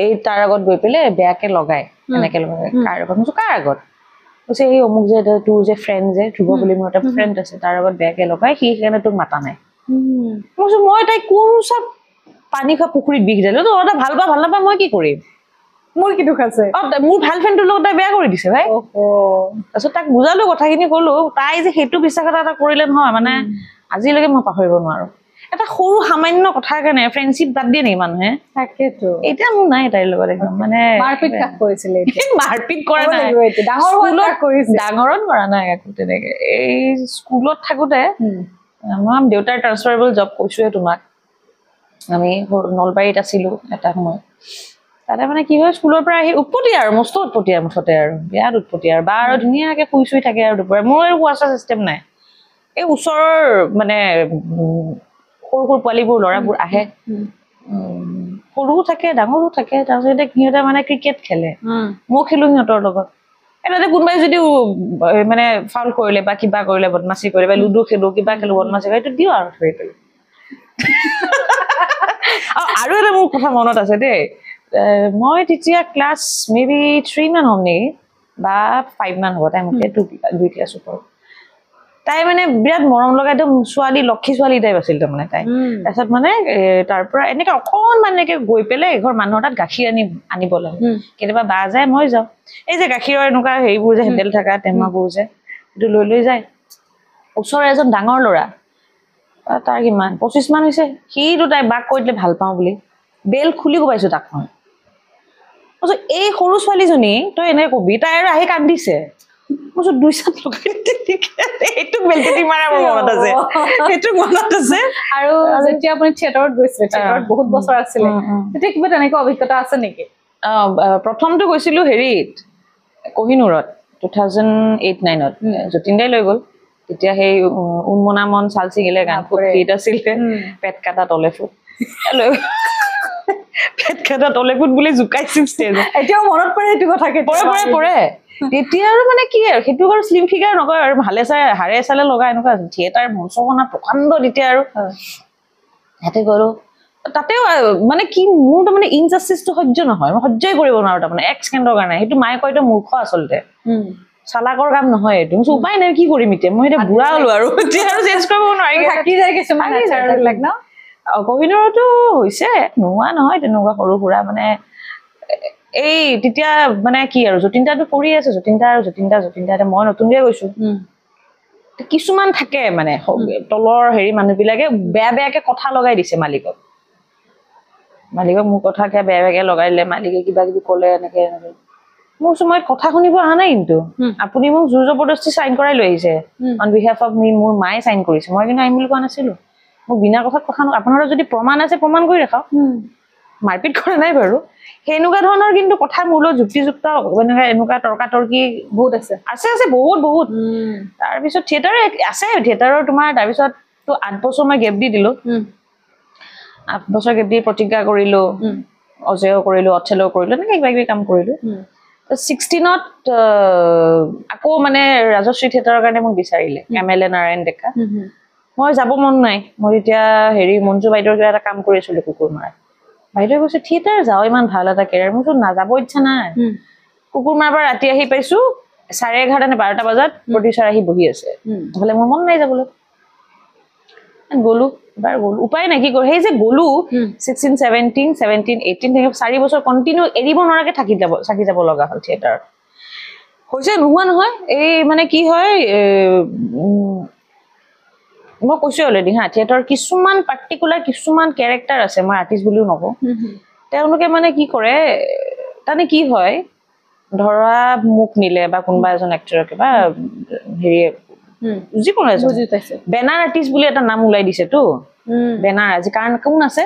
এই তাৰ আগত গৈ পেলাই বেয়াকে লগাই এনেকে লগাই কাৰ আগত মই কাৰ আগত কৈছে এই অমুক যে তোৰ যে ফ্ৰেণ্ড যে ধ্ৰুৱ বুলি মোৰ এটা ফ্ৰেণ্ড আছে তাৰ আগত বেয়াকে লগাই সি সেইকাৰণে তোক মাতা নাই মই তাই কোন চব পানী খোৱা পুখুৰীত বিষ দিলো তো এটা ভাল নাপায় মই কি কৰিম মোৰ কি দুখ আছে মোৰ ভাল ফ্ৰেণ্ডটোৰ লগত তাই বেয়া কৰি দিছে ভাই তাৰপিছত তাক বুজালো কথাখিনি কলো তাই যে সেইটো বিশ্বাসঘাতকতা এটা কৰিলে নহয় মানে আজিলৈকে মই পাহৰিব নোৱাৰো এটা সৰু সামান্য কথাৰ কাৰণে ফ্ৰেণ্ডশ্বিপ বাদ দিয়ে নেকি মানুহে তাকেতো এতিয়া মোৰ নাই তাইৰ লগত একদম মানে মাৰপিট কাক কৰিছিলে মাৰপিট কৰা নাই ডাঙৰ হোৱাত কৰিছে ডাঙৰত কৰা নাই একো তেনেকে এই স্কুলত থাকোতে মই দেউতাৰ ট্ৰান্সফাৰেবল জব কৈছোৱে তোমাক আমি নলবাৰীত আছিলো এটা সময় তাতে মানে কি হয় স্কুলৰ পৰা আহি উৎপত্তি আৰু মস্ত উৎপত্তি আৰু মুঠতে আৰু বিৰাট উৎপত্তি আৰু বা আৰু ধুনীয়াকে শুই থাকে আৰু দুপৰীয়া মোৰ আৰু শুৱা চিষ্টেম নাই এই ওচৰৰ মানে সৰু সৰু পোৱালিবোৰ ল'ৰাবোৰ আহে সৰুও থাকে ডাঙৰো থাকে তাৰপিছতে সিহঁতে মানে ক্ৰিকেট খেলে মই খেলো সিহঁতৰ লগত তাতে কোনোবাই যদি মানে ফাউল কৰিলে বা কিবা কৰিলে বদমাচি কৰিলে বা লুডু খেলো কিবা খেলো বদমাচি কৰে এইটো দিওঁ আৰু ধৰি পেলাই আৰু এটা মোৰ কথা মনত আছে দেই মই তেতিয়া ক্লাছ মেবি 3 মান হ'ম নেকি বা 5 মান হ'ব তাই মোতকে 2 ক্লাছ ওপৰ তাই মানে বিৰাট মৰম লগা একদম ছোৱালী লক্ষী ছোৱালী টাইপ আছিল তাৰমানে তাই তাৰপিছত মানে তাৰ পৰা এনেকে অকণমান এনেকে গৈ পেলাই এঘৰ মানুহৰ তাত গাখীৰ আনিব লাগে কেতিয়াবা বা যায় মই যাওঁ এই যে গাখীৰৰ এনেকুৱা হেৰিবোৰ যে হেণ্ডেল থকা টেমাবোৰ যে সেইটো লৈ যায় ওচৰৰ এজন ডাঙৰ ল'ৰা তাৰ কিমান 25 মান হৈছে সিটো তাই বাক কৈ দিলে ভাল পাওঁ বুলি বেল খুলি কোবাইছো তাক মই এই সৰু ছোৱালীজনী তই এনেকে কবি তাই আৰু আহি কান্দিছে মই দুই চাত লগাই এইটো বেলটেটি মাৰা মোৰ মনত আছে সেইটো মনত আছে আৰু যেতিয়া আপুনি থিয়েটাৰত গৈছিলে থিয়েটাৰত বহুত বছৰ আছিলে তেতিয়া কিবা তেনেকুৱা অভিজ্ঞতা আছে নেকি প্ৰথমটো গৈছিলো হেৰিত কোহিনুৰত 2008-9ত যতীন দাই লৈ গ'ল তেতিয়া সেই উন্মনা মন চাল ছিঙিলে গান খুব হিট আছিলে পেট কাটা তলে ফুট পেট কাটা তলে ফুট বুলি জোকাইছিল ষ্টেজত এতিয়াও মনত পৰে সেইটো কথা পৰে তেতিয়া আৰু মানে কি আৰু সেইটো আৰু শ্লিম ফিগাৰ নকয় আৰু ভালে চাই হাৰে চালে লগা এনেকুৱা থিয়েটাৰ মঞ্চখনা প্ৰকাণ্ড তেতিয়া আৰু হাতে গ'লো তাতেও মানে কি মোৰ তাৰমানে ইনজাষ্টিছটো সহ্য নহয় মই সহ্যই কৰিব নোৱাৰো তাৰমানে এক ছেকেণ্ডৰ কাৰণে সেইটো মায়ে কয়তো মূৰ্খ আচলতে চালাকৰ কাম নহয় এইটো উপায় নাই কি কৰিম এতিয়া মই এতিয়া বুঢ়া হলো আৰু এতিয়া আৰু চেঞ্জ কৰিব নোৱাৰি থাকি যায় কিছুমান নেচাৰবিলাক ন কোহিনুৰতো হৈছে নোহোৱা নহয় তেনেকুৱা সৰু সুৰা মানে এই তেতিয়া মানে কি আৰু যতীন দাটো কৰি আছে যতীন দা মই নতুনকে গৈছো কিছুমান থাকে মানে তলৰ হেৰি মানুহবিলাকে বেয়াকে কথা লগাই দিছে মালিকক মোৰ কথা বেয়াকে লগাই দিলে মালিকে কিবা কিবি ক'লে এনেকে মোৰ সময়ত কথা শুনিব অহা নাই কিন্তু আপুনি মোক জোৰ জবৰদস্তি চাইন কৰাই লৈ আহিছে অন বিহাফ অফ মি মোৰ মায়ে চাইন কৰিছে মই কিন্তু আহিম বুলি কোৱা নাছিলো মোক বিনা কথাত কথা আপোনাৰ যদি প্ৰমাণ আছে প্ৰমাণ কৰি ৰাখক মাৰপিট কৰা নাই বাৰু সেনেকুৱা ধৰণৰ কিন্তু কথা মূল যুক্তিযুক্ত এনেকুৱা তৰ্কাতৰ্কি বহুত আছে বহুত তাৰপিছত থিয়েটাৰ আছে থিয়েটাৰৰ তোমাৰ তাৰপিছত তো 8 বছৰ মই গেপ দি দিলো 8 বছৰ গেপ দি প্ৰতিজ্ঞা কৰিলো অজয় কৰিলো অথেলো কৰিলো এনেকে কিবা কিবি কাম কৰিলো 16ত আকৌ মানে ৰাজশ্ৰী থিয়েটাৰৰ কাৰণে মোক বিচাৰিলে এমএলএ নাৰায়ণ ডেকা মই যাব মন নাই মই এতিয়া হেৰি মঞ্জু বাইদেউৰ কিবা এটা কাম কৰি আছিলো কুকুৰ মাৰা বাইদেউ কৈছে থিয়েটাৰ যাও ইমান ভাল এটা কেৰিয়াৰ মোৰ নাযাব ইচ্ছা নাই কুকুৰ মাৰাৰ পৰা ৰাতি আহি পাইছো 11:30 নে 12টা বজাত প্ৰডিউচাৰ আহি বহি আছে নহলে মোৰ মন নাই যাবলৈ গ'লো উপায় নাই কি কৰো সেই যে গ'লো 16 17 18 4 বছৰ কণ্টিনিউ এৰিব নোৱাৰাকে থাকি যাব লগা হ'ল থিয়েটাৰ হৈছে নোহোৱা নহয় এই মানে কি হয় মই কৈছো অলৰেডি থিয়েটাৰ কিছুমান পাৰ্টিকুলাৰ কিছুমান কেৰেক্টাৰ আছে মই আৰ্টিষ্ট বুলিও নকওঁ তেওঁলোকে মানে কি কৰে তানে কি হয় ধৰা মোক নিলে বা কোনোবা এজন এক্টৰকে বা হেৰি যিকোনো এজন বেনাৰ আৰ্টিষ্ট বুলি এটা নাম ওলাই দিছেতো বেনাৰ আজি কাৰণ কোন আছে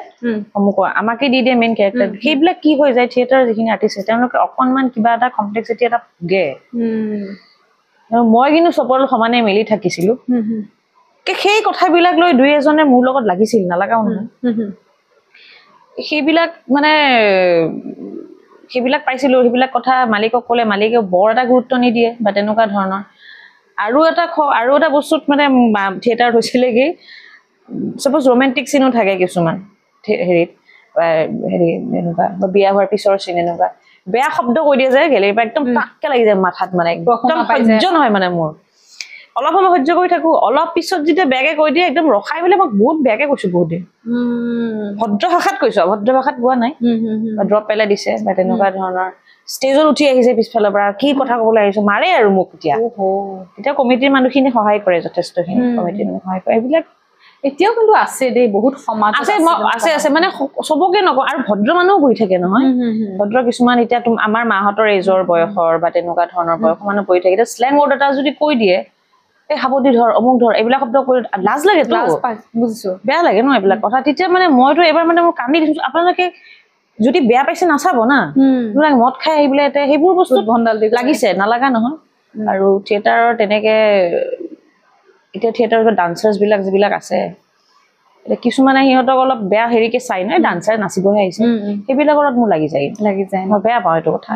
মোক আমাকে দি দিয়ে মেইন কেৰেক্টাৰ সেইবিলাক কি হৈ যায় থিয়েটাৰৰ যিখিনি আৰ্টিষ্ট আছে তেওঁলোকে অকণমান কিবা এটা কমপ্লেক্সিটি এটা ভোগে মই কিন্তু চবৰ সমানে মিলি থাকিছিলো সেই কথাবিলাক লৈ দুই এজনে মোৰ লগত লাগিছিল নালাগাও নহয় সেইবিলাক মানে সেইবিলাক পাইছিলো সেইবিলাক কথা মালিকক ক'লে মালিকে বৰ এটা গুৰুত্ব নিদিয়ে বা তেনেকুৱা ধৰণৰ আৰু এটা বস্তুত মানে থিয়েটাৰত হৈছিলে কি সাপোজ ৰোমেণ্টিক চিনো থাকে কিছুমান হেৰিত হেৰি এনেকুৱা বিয়া হোৱাৰ পিছৰ চিন এনেকুৱা বেয়া শব্দ কৈ দিয়ে যে গেলেৰীৰ পৰা একদম টাককে লাগি যায় মাথাত মানে একদম সহ্য নহয় মানে মোৰ অলপ সময় সহ্য কৰি থাকো অলপ পিছত যেতিয়া বেয়াকে কৈ দিয়ে একদম ৰখাই বোলে মই বহুত বেয়াকে কৈছো বহুত দিন ভদ্ৰ ভাষাত কৈছো ভদ্ৰ ভাষাত কোৱা নাই ড্ৰপ পেলাই দিছে বা তেনেকুৱা ধৰণৰ ষ্টেজত উঠি আহিছে পিছফালৰ পৰা কি কথা ক'বলৈ আহিছো মাৰে আৰু মোক তেতিয়া কমিটিৰ মানুহখিনি সহায় কৰে যথেষ্টখিনি কমিটিৰ মানুহে সহায় কৰে এইবিলাক এতিয়াও কিন্তু আছে দেই বহুত সমাজ আছে মানে সবকে নকওঁ আৰু ভদ্ৰ মানুহো বহি থাকে নহয় ভদ্ৰ কিছুমান এতিয়া আমাৰ মাহঁতৰ এজৰ বয়সৰ বা তেনেকুৱা ধৰণৰ বয়সৰ মানুহ বহি থাকে এতিয়া স্লেং ৱৰ্ড এটা যদি কৈ দিয়ে এই সাৱধি ধৰ অমুক ধৰ এইবিলাক শব্দ কৈ লাজ লাগে বুজিছো বেয়া লাগে ন এইবিলাক কথা তেতিয়া মানে মইতো এবাৰ মানে মোৰ কান্দি দিছো আপোনালোকে যদি বেয়া পাইছে নাচাব না মদ খাই আহি বোলে সেইবোৰ বস্তু লাগিছে নালাগা নহয় আৰু থিয়েটাৰৰ তেনেকে এতিয়া থিয়েটাৰৰ ডান্সাৰ্ছ বিলাক যিবিলাক আছে এতিয়া কিছুমানে সিহঁতক অলপ বেয়া হেৰিকে চাই নহয় ডান্সাৰ নাচিবহে আহিছে সেইবিলাকৰ মোৰ লাগি যায় মই বেয়া পাওঁ এইটো কথা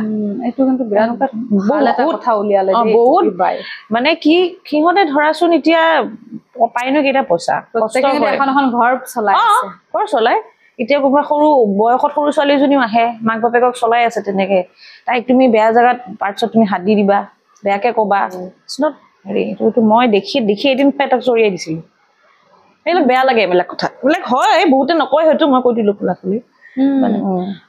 এইটো কিন্তু বিৰাট ভাল এটা কথা উলিয়ালে বহুত মানে কি সিহঁতে ধৰাচোন এতিয়া পাইনো কেইটা পইচা এখন ঘৰ চলাই এতিয়া কোনোবা সৰু বয়সত সৰু ছোৱালীজনীও আহে মাক বাপেকক চলাই আছে তেনেকে তাইক তুমি বেয়া জেগাত পাৰ্টছত তুমি হাত দি দিবা বেয়াকে কবা হেৰি এইটো মই দেখি এদিন পেটক চৰিয়াই দিছিলো এইবিলাক বেয়া লাগে এইবিলাক কথা এইবিলাক হয় বহুতে নকয় হয়তো মই কৈ দিলো খোলা খুলি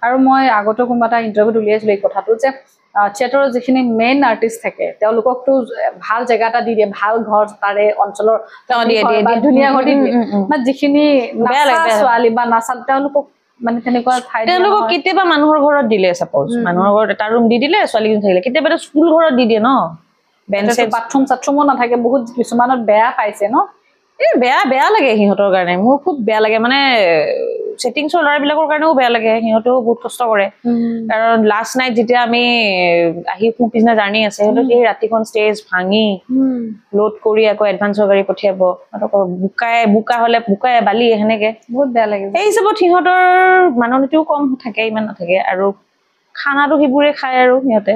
আৰু মই আগতে কোনোবা এটা ইণ্টাৰভিউত উলিয়াইছিলো এই কথাটো যে থিয়েটাৰৰ যিখিনি মেইন আৰ্টিষ্ট থাকে তেওঁলোককতো ভাল জেগা এটা দি দিয়ে ভাল ঘৰ তাৰে অঞ্চলৰ ধুনীয়া ঘৰ দি দিয়ে যিখিনি ছোৱালী বা নাচাল তেওঁলোকক মানে তেনেকুৱা তেওঁলোকক কেতিয়াবা মানুহৰ ঘৰত দিলে চাপ'জ মানুহৰ ঘৰত এটা ৰুম দি দিলে ছোৱালীজনী থাকিলে কেতিয়াবা স্কুল ঘৰত দি দিয়ে ন বাথৰুম চাথৰুমো নাথাকে বহুত কিছুমানত বেয়া পাইছে ন বেয়া লাগে সিহঁতৰ কাৰণে মোৰ খুব বেয়া লাগে মানে ছেটিংছৰ ল'ৰাবিলাকৰ কাৰণেও বেয়া লাগে সিহঁতেও বহুত কষ্ট কৰে কাৰণ লাষ্ট নাইট যেতিয়া আমি আহি পিছদিনা জাৰ্ণি আছে সিহঁতৰ সেই ৰাতিখন ষ্টেজ ভাঙি লোড কৰি আকৌ এডভান্সৰ গাড়ী পঠিয়াব বোকা হলে বোকাই বালি সেনেকে বহুত বেয়া লাগে সেই হিচাপত সিহঁতৰ মাননীতিও কম থাকে ইমান নাথাকে আৰু খানাটো সেইবোৰে খায় আৰু সিহঁতে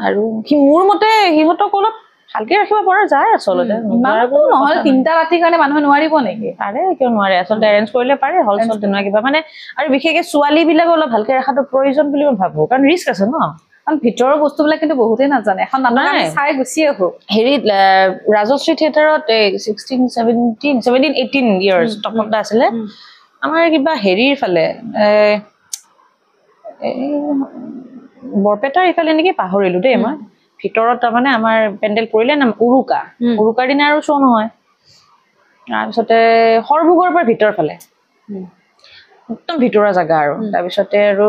আৰু মোৰ মতে সিহঁতক অলপ ভালকে ৰাখিব পৰা যায় আচলতে নহলে 3টা ৰাতিৰ কাৰণে মানুহে নোৱাৰিব নেকি পাৰে কিয় নোৱাৰে আচলতে এৰেঞ্জ কৰিলে পাৰে হল চল তেনেকুৱা কিবা মানে আৰু বিশেষকে ছোৱালী বিলাকক অলপ ভালকে ৰখাটো প্ৰয়োজন বুলি মই ভাবো কাৰণ ৰিস্ক আছে ন কাৰণ ভিতৰৰ বস্তুবিলাক কিন্তু বহুতেই নাজানে এখন নাটক আমি চাই গুচি আহো হেৰিত ৰাজশ্ৰী থিয়েটাৰত 17 ইয়াৰ্ছ টপত আছিলে আমাৰ কিবা হেৰিৰ ফালে বৰপেটাৰ ইফালে নেকি পাহৰিলো দেই মই ভিতৰত তাৰমানে আমাৰ পেণ্ডেল পৰিলে না উৰুকাৰ দিনা আৰু শ্ব' নহয় তাৰপিছতে সৰভোগৰ পৰা ভিতৰ ফালে একদম ভিতৰুৱা জেগা আৰু তাৰপিছতে আৰু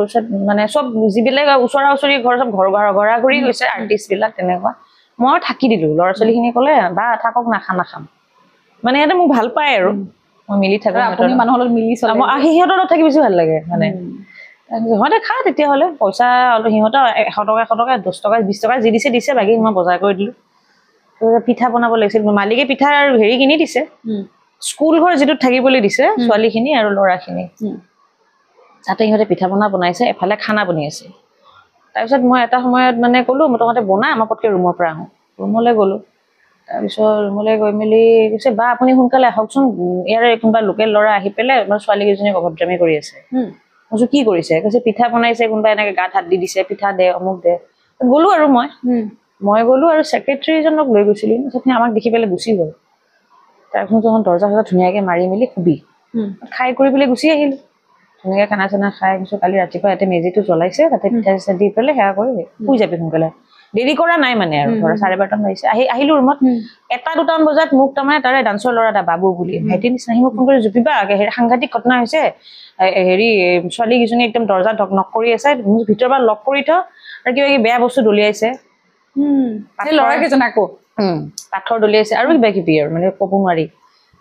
মানে চব যিবিলাক ওচৰা ওচৰি ঘৰ চব ঘৰা ঘৰি গৈছে আৰ্টিষ্ট বিলাক তেনেকুৱা মই থাকি দিলো ল'ৰা ছোৱালীখিনি ক'লে বা থাকক নাখাম মানে সিহঁতে মোক ভাল পায় আৰু মই মিলি থাকো মানুহৰ লগত মিলি চলে সিহঁতৰ লগত থাকি বেছি ভাল লাগে মানে সিহঁতে খা তেতিয়াহ'লে পইচা সিহঁতৰ 100 টকা 10 টকা 20 টকা যি দিছে বাকী মই বজাৰ কৰি দিলো পিঠা বনাব লাগিছিল মালিকে পিঠা আৰু হেৰি কিনি দিছে স্কুল ঘৰ যিটোত থাকিবলৈ দিছে ছোৱালীখিনি আৰু ল'ৰাখিনি যাতে সিহঁতে পিঠা বনাইছে এফালে খানা বনি আছে তাৰপিছত মই এটা সময়ত মানে ক'লো মই তহঁতে বনা মই পটকে ৰুমৰ পৰা আহোঁ ৰুমলৈ গ'লো তাৰপিছত ৰুমলৈ গৈ মেলি কৈছে বা আপুনি সোনকালে আহকচোন ইয়াৰে কোনোবা লোকেল ল'ৰা আহি পেলাই আমাৰ ছোৱালীকেইজনীক অভদ্ৰামী কৰি আছে মই কি কৰিছে কৈছে পিঠা বনাইছে কোনোবা এনেকে গাত হাত দি দিছে পিঠা দে অমুক দে গ'লো আৰু মই গ'লো আৰু ছেক্ৰেটাৰীজনক লৈ গৈছিলো তাৰপিছত আমাক দেখি পেলাই গুচি গ'ল তাৰপিছত যখন দৰ্জা ধুনীয়াকে মাৰি মেলি খুবি খাই কৰি পেলাই গুচি আহিলো ধুনীয়াকে খানা চানা খাই গৈছো কালি ৰাতিপুৱা ইয়াতে মেজিটো জ্বলাইছে তাতে পিঠা চিঠা দি পেলাই সেৱা কৰি শুই যাবি সোনকালে দেৰি কৰা নাই মানে আৰু ধৰা 12:30 বাজিছে আহিলো ৰুমত 1-2 বজাত মোক তাৰমানে তাৰে ডান্সৰ ল'ৰা এটা বাবু বুলি ভাইটি নিচিনা সি মোক ফোন কৰি জুপিবা সাংঘাতিক ঘটনা হৈছে হেৰি ছোৱালীকেইজনী একদম দৰ্জা নক কৰি আছে ভিতৰৰ পৰা লক কৰি থ আৰু কিবা বেয়া বস্তু দলিয়াইছে ল'ৰাকেইজন আকৌ পাথৰ দলিয়াইছে আৰু কিবা কিবি আৰু মানে ক'ব নোৱাৰি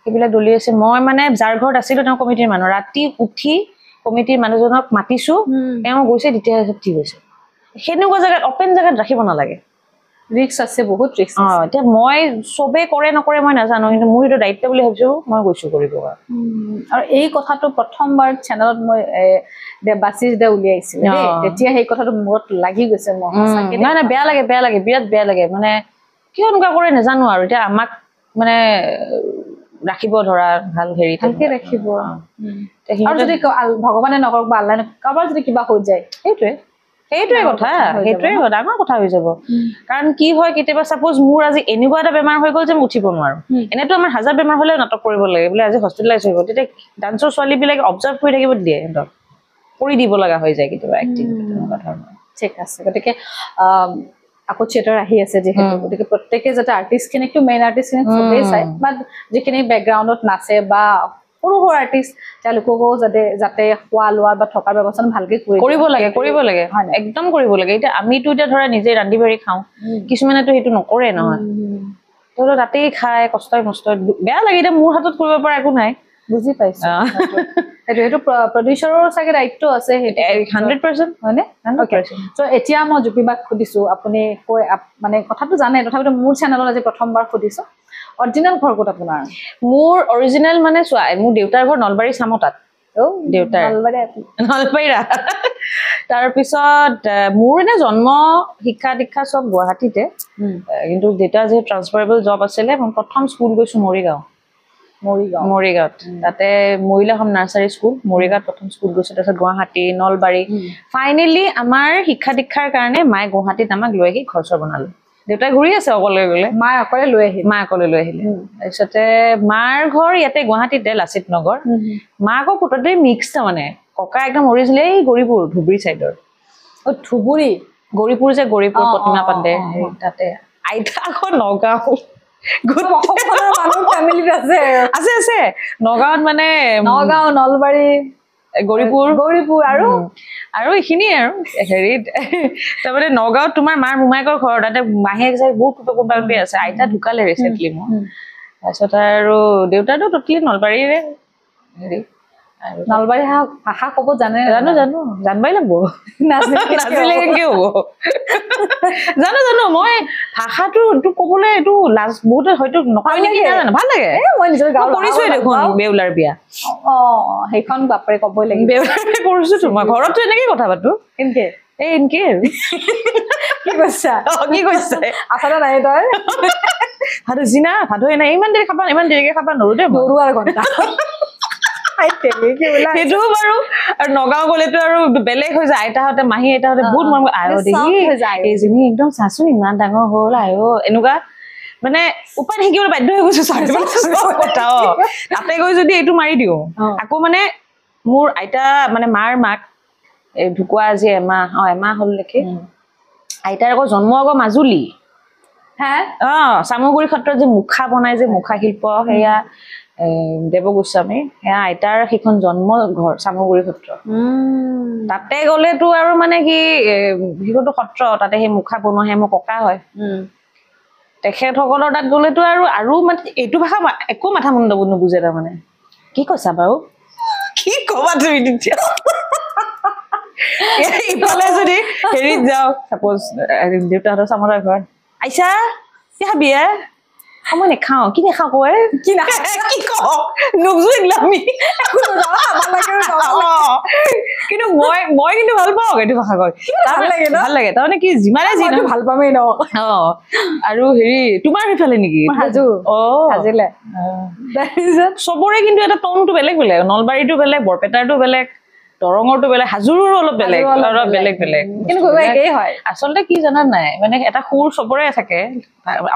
সেইবিলাক দলিয়াইছে মই মানে যাৰ ঘৰত আছিলো তেওঁ কমিটিৰ মানুহ ৰাতি উঠি কমিটিৰ মানুহজনক মাতিছো তেওঁ গৈছে তেতিয়াহে ঠিক হৈছে সেনেকুৱা জেগাত অপেন জেগাত ৰাখিব নালাগে ৰিস্ক আছে বহুত ৰিস্ক এতিয়া মই চবে কৰে নকৰে মই নাজানো কিন্তু মোৰ এইটো দায়িত্ব বুলি ভাবিছো মই গৈছো কৰিব আৰু এই কথাটো প্ৰথমবাৰ চেনেলত মই দেবাশিস দা উলিয়াইছিল তেতিয়া সেই কথাটো মূৰত লাগি গৈছে মই নাই বেয়া লাগে বিৰাট বেয়া লাগে মানে কিয় এনেকুৱা কৰে নাজানো আৰু এতিয়া আমাক মানে ৰাখিব ধৰা ভাল হেৰি ভালকে ৰাখিব তে আৰু যদি ভগৱানে নকৰক বা আল্লাহে কাৰোবাৰ যদি কিবা হৈ যায় সেইটোৱে কথা ডাঙৰ কথা হৈ যাব কাৰণ কি হয় কেতিয়াবা সাপোজ মোৰ আজি এনেকুৱা এটা বেমাৰ হৈ গ'ল যে মই উঠিব নোৱাৰো এনেতো আমাৰ হাজাৰ বেমাৰ হলে নাটক কৰিব লাগে বোলে আজি হস্পিটেলাইজ হৈ গ'ল তেতিয়া ডান্সৰ ছোৱালীবিলাকে অবজাৰ্ভ কৰি থাকিব দিয়ে সিহঁতক কৰি দিব লগা হৈ যায় কেতিয়াবা এক্টিং তেনেকুৱা ধৰণৰ ঠিক আছে গতিকে আকৌ থিয়েটাৰ আহি আছে যিহেতু গতিকে প্ৰত্যেকে যাতে আৰ্টিষ্টখিনিকতো মেইন আৰ্টিষ্টখিনিক চবেই চায় বা যিখিনি বেকগ্ৰাউণ্ডত নাচে বা সৰু সৰু আৰ্টিষ্ট তেওঁলোককো যাতে খোৱা লোৱাৰ বা থকাৰ ব্যৱস্থা ভালকে কৰিব লাগে একদম কৰিব লাগে এতিয়া আমিতো এতিয়া ধৰা নিজে ৰান্ধি বাঢ়ি খাওঁ কিছুমানেতো সেইটো নকৰে নহয় তো তাতেই খায় কষ্টই মষ্টই বেয়া লাগে এতিয়া মোৰ হাতত কৰিব পৰা একো নাই বুজি পাইছো সেইটো প্ৰডিউচাৰৰ চাগে দায়িত্ব আছে 100% হয়নে 100% সো এতিয়া মই জুপিবাক সুধিছো আপুনি কৈ মানে কথাটো জানে তথাপিতো মোৰ চেনেলত আজি প্ৰথমবাৰ সুধিছো অৰিজিনেল ঘৰ ক'ত আপোনাৰ মোৰ অৰিজিনেল মানে চোৱা মোৰ দেউতাৰ ঘৰ নলবাৰী চামতাত দেউতাৰ নলবাৰীৰা তাৰপিছত মোৰ এনে জন্ম শিক্ষা দীক্ষা চব গুৱাহাটীতে কিন্তু দেউতাৰ যে ট্ৰান্সফাৰেবল জব আছিলে মই প্ৰথম স্কুল গৈছো মৰিগাঁৱত তাতে মহিলা হোম নাৰ্চাৰী স্কুল মৰিগাঁৱত প্ৰথম স্কুল গৈছো তাৰপিছত গুৱাহাটী নলবাৰী ফাইনেলি আমাৰ শিক্ষা দীক্ষাৰ কাৰণে মায়ে গুৱাহাটীত আমাক লৈ আহি ঘৰ চৰ বনালে দেউতাই ঘূৰি আছে অকলে গ'লে মায়ে অকলে লৈ আহিলে তাৰপিছতে মাৰ ঘৰ ইয়াতে গুৱাহাটীতে লাচিত নগৰ মা আকৌ পুততে মিক্স তাৰমানে ককা একদম অৰিজিনেল এই গৌৰীপুৰ ধুবুৰী চাইডৰ গৌৰীপুৰ যে গৌৰীপুৰ প্ৰতিমা পাণ্ডে তাতে আইতা আকৌ নগাঁও আছে নগাঁৱত মানে নগাঁও নলবাৰী গৌৰীপুৰ আৰু এইখিনিয়ে আৰু হেৰিত তাৰমানে নগাঁৱত তোমাৰ মাৰ মোমায়েকৰ ঘৰ তাতে মাহীয়েক যায় বহুত কোনোবা আছে আইতা ঢুকালে ৰিচেণ্টলি মোৰ তাৰপিছত আৰু দেউতাৰতো টটেলি নলবাৰীৰে হেৰি নলবাৰী ভাষা ক'ব জানে জানো জানবাই লাগব নাজিলে কি হ'ব জানো মই ভাষাটো ক'বলৈ এইটো লাজ বহুতে হয়তো নকয় নেকি নাজানো ভাল লাগে মই নিজৰ গাঁও কৰিছোৱে দেখোন বেউলাৰ বিয়া সেইখন বাপৰে ক'বই লাগিব বেউলাৰ বিয়া কৰিছো তোমাৰ ঘৰততো এনেকেই কথা পাতো এনকে আৰু কি কৈছা আচলতে নাই তই ভাদু জিনা ভাদুৱে নাই ইমান দেৰিকে খাবা নৰো আৰু ঘণ্টা সেইটোও বাৰু আৰু নগাঁও গলেতো আৰু বেলেগ হৈ যায় আইতাহঁতে মাহী আইতাহঁতে বহুত মৰম এইজনী একদম চাচোন ইমান ডাঙৰ হ'ল এনেকুৱা মানে উপায় থাকিবলৈ বাধ্য হৈ গৈছো কথা তাতে গৈ যদি এইটো মাৰি দিওঁ আকৌ মানে মোৰ আইতা মানে মাৰ মাক ঢুকুৱা আজি এমাহ হ'ল নেকি আইতাৰ আকৌ জন্ম আকৌ মাজুলী চামগুৰি ক্ষেত্ৰত যে মুখা বনাই যে মুখা শিল্প সেয়া দেৱ গোস্বামী সেয়া আইতাৰ সেইখন জন্ম ঘৰ চামগুৰি সত্ৰ তাতে গ'লেতো আৰু মানে কি সেইখনতো সত্ৰ তাতে সেই মুখা বনোৱা সেই মোৰ ককা হয় তেখেতসকলৰ তাত গ'লেতো আৰু মানে এইটো ভাষা একো মাথা মুণ্ড নুবুজে তাৰমানে কি কৈছা বাৰু কি কবা তুমি তেতিয়া ইফালে যদি হেৰিত যাওঁ চাপোজ দেউতাহঁতৰ চামতাৰ ঘৰত আইছা কি খাবি মই নেখাওঁ কি নেখাওঁ কয় কি কিন্তু মই কিন্তু ভাল পাওঁ এইটো ভাষা কয় ভাল লাগে তাৰমানে কি যিমানে যি ভাল পামেই ন আৰু হেৰি তোমাৰ সেইফালে নেকি চবৰে কিন্তু এটা টনটো বেলেগ নলবাৰীটো বেলেগ বৰপেটাৰটো বেলেগ দৰঙৰটো বেলেগ হাজোৰো অলপ বেলেগ আচলতে কি জানা নাই মানে এটা সুৰ চবৰে থাকে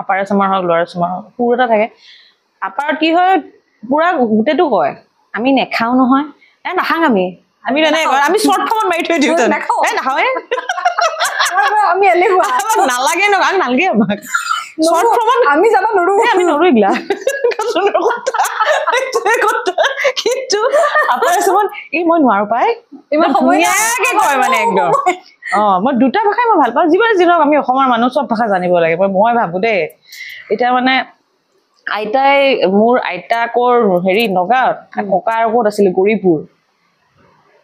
আপাৰ আচামৰ হওক লৱাৰ আচামৰ হওক সুৰ এটা থাকে আপাৰত কি হয় পুৰা গোটেইটো কয় আমি নেখাও নহয় নাখাং আমি আমি শ্বৰ্ট ফৰ্মত মাৰি থৈ দিওঁ নাখাওঁ আমি এলেহুৱা নালাগে নালাগে আমাক শ্বৰ্ট ফৰ্মত আমি যাব নোৱাৰো আমি নোৱাৰো এইগিলা কিন্তু আপাৰ আচামত মই নোৱাৰো পাই ইমান ধুনীয়াকে কয় মানে একদম মই দুটা ভাষাই মই ভাল পাওঁ যিমান যি নহওক আমি অসমৰ মানুহ চব ভাষা জানিব লাগে মই ভাবো দেই এতিয়া মানে আইতাই মোৰ আইতাকৰ হেৰি নগাঁৱত ককাৰ ক'ত আছিলে গৌৰীপুৰ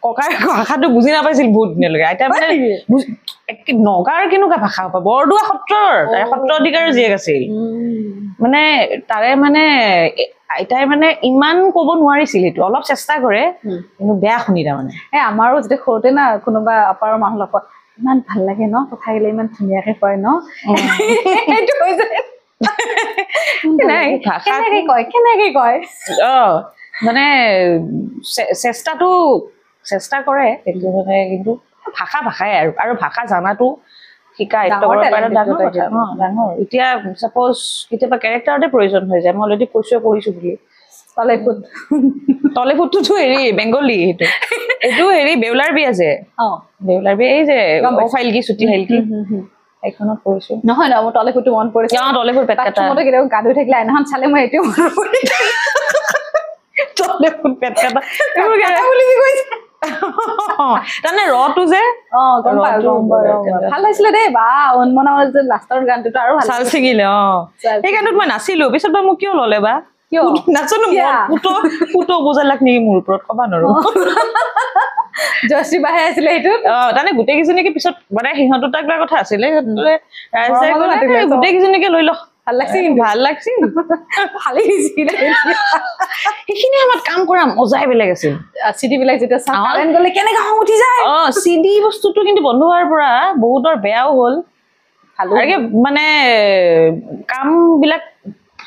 ককাৰ ভাষাটো বুজি নাপাইছিল বহুত দিনলৈকে আইতা মানে নগাঁৱৰ কেনেকুৱা ভাষা হ'ব বৰদোৱা সত্ৰৰ সত্ৰ অধিকাৰৰ জীয়েক আছিল মানে তাৰে মানে আইতাই মানে ইমান ক'ব নোৱাৰিছিল সেইটো অলপ চেষ্টা কৰে কিন্তু বেয়া শুনি তাৰমানে আমাৰো যেতিয়া সৰুতে না কোনোবা আপাৰৰ মানুহ লগত ইমান ভাল লাগে ন কথা গিলে ইমান ধুনীয়াকে কয় ন সেইটো হৈ যায় নাই ভাষা কেনেকে কয় মানে চেষ্টা কৰে কিন্তু মানে কিন্তু ভাষাই আৰু ভাষা জানাটো শিকা ডাঙৰ এতিয়া চাপ'জ কেতিয়াবা কেৰেক্টাৰতে প্ৰয়োজন হৈ যায় মই অলৰেডি কৈছোৱে কৰিছো বুলি তলেফুটটোতো হেৰি বেংগলী এইটো হেৰি বেউলাৰ বি আছে বেউলাৰ বি এই যে ফাইলকি ছুটি ফাইলকি এইখনত কৰিছো নহয় মোৰ তলেফুটটো মন পৰিছে তলেফুট পেট কাটা কেতিয়াবা গা ধুই থাকিলে এনাখন চালে মই এইটো তলেফুট পেট কাটা বুলি কৈছে তাৰমানে ৰটো যে ভাল লাগিছিলে দেই বা অনমনা লাষ্টৰ গানটোতো আৰু ভাল চাল ছিঙিলে সেই গানটোত মই নাছিলো পিছত বা মোক কিয় ললে বা নাজানো ফুটো বুজালাক নেকি মোৰ ওপৰত কবা নোৱাৰো জয়শ্ৰী বাহে আছিলে সেইটো তাৰমানে গোটেই কেইজনীকে পিছত মানে সিহঁত দুটাক লোৱাৰ কথা আছিলে গোটেই কেইজনীকে লৈ ল ভাল লাগছিল ভালেই সেইখিনি সময়ত কাম কৰা মজাই বেলেগ আছিল চিডি বিলাক যেতিয়া গলে কেনেকে খং উঠি যায় চিডি বস্তুটো কিন্তু বন্ধ হোৱাৰ পৰা বহুতৰ বেয়াও হ'ল মানে কাম বিলাক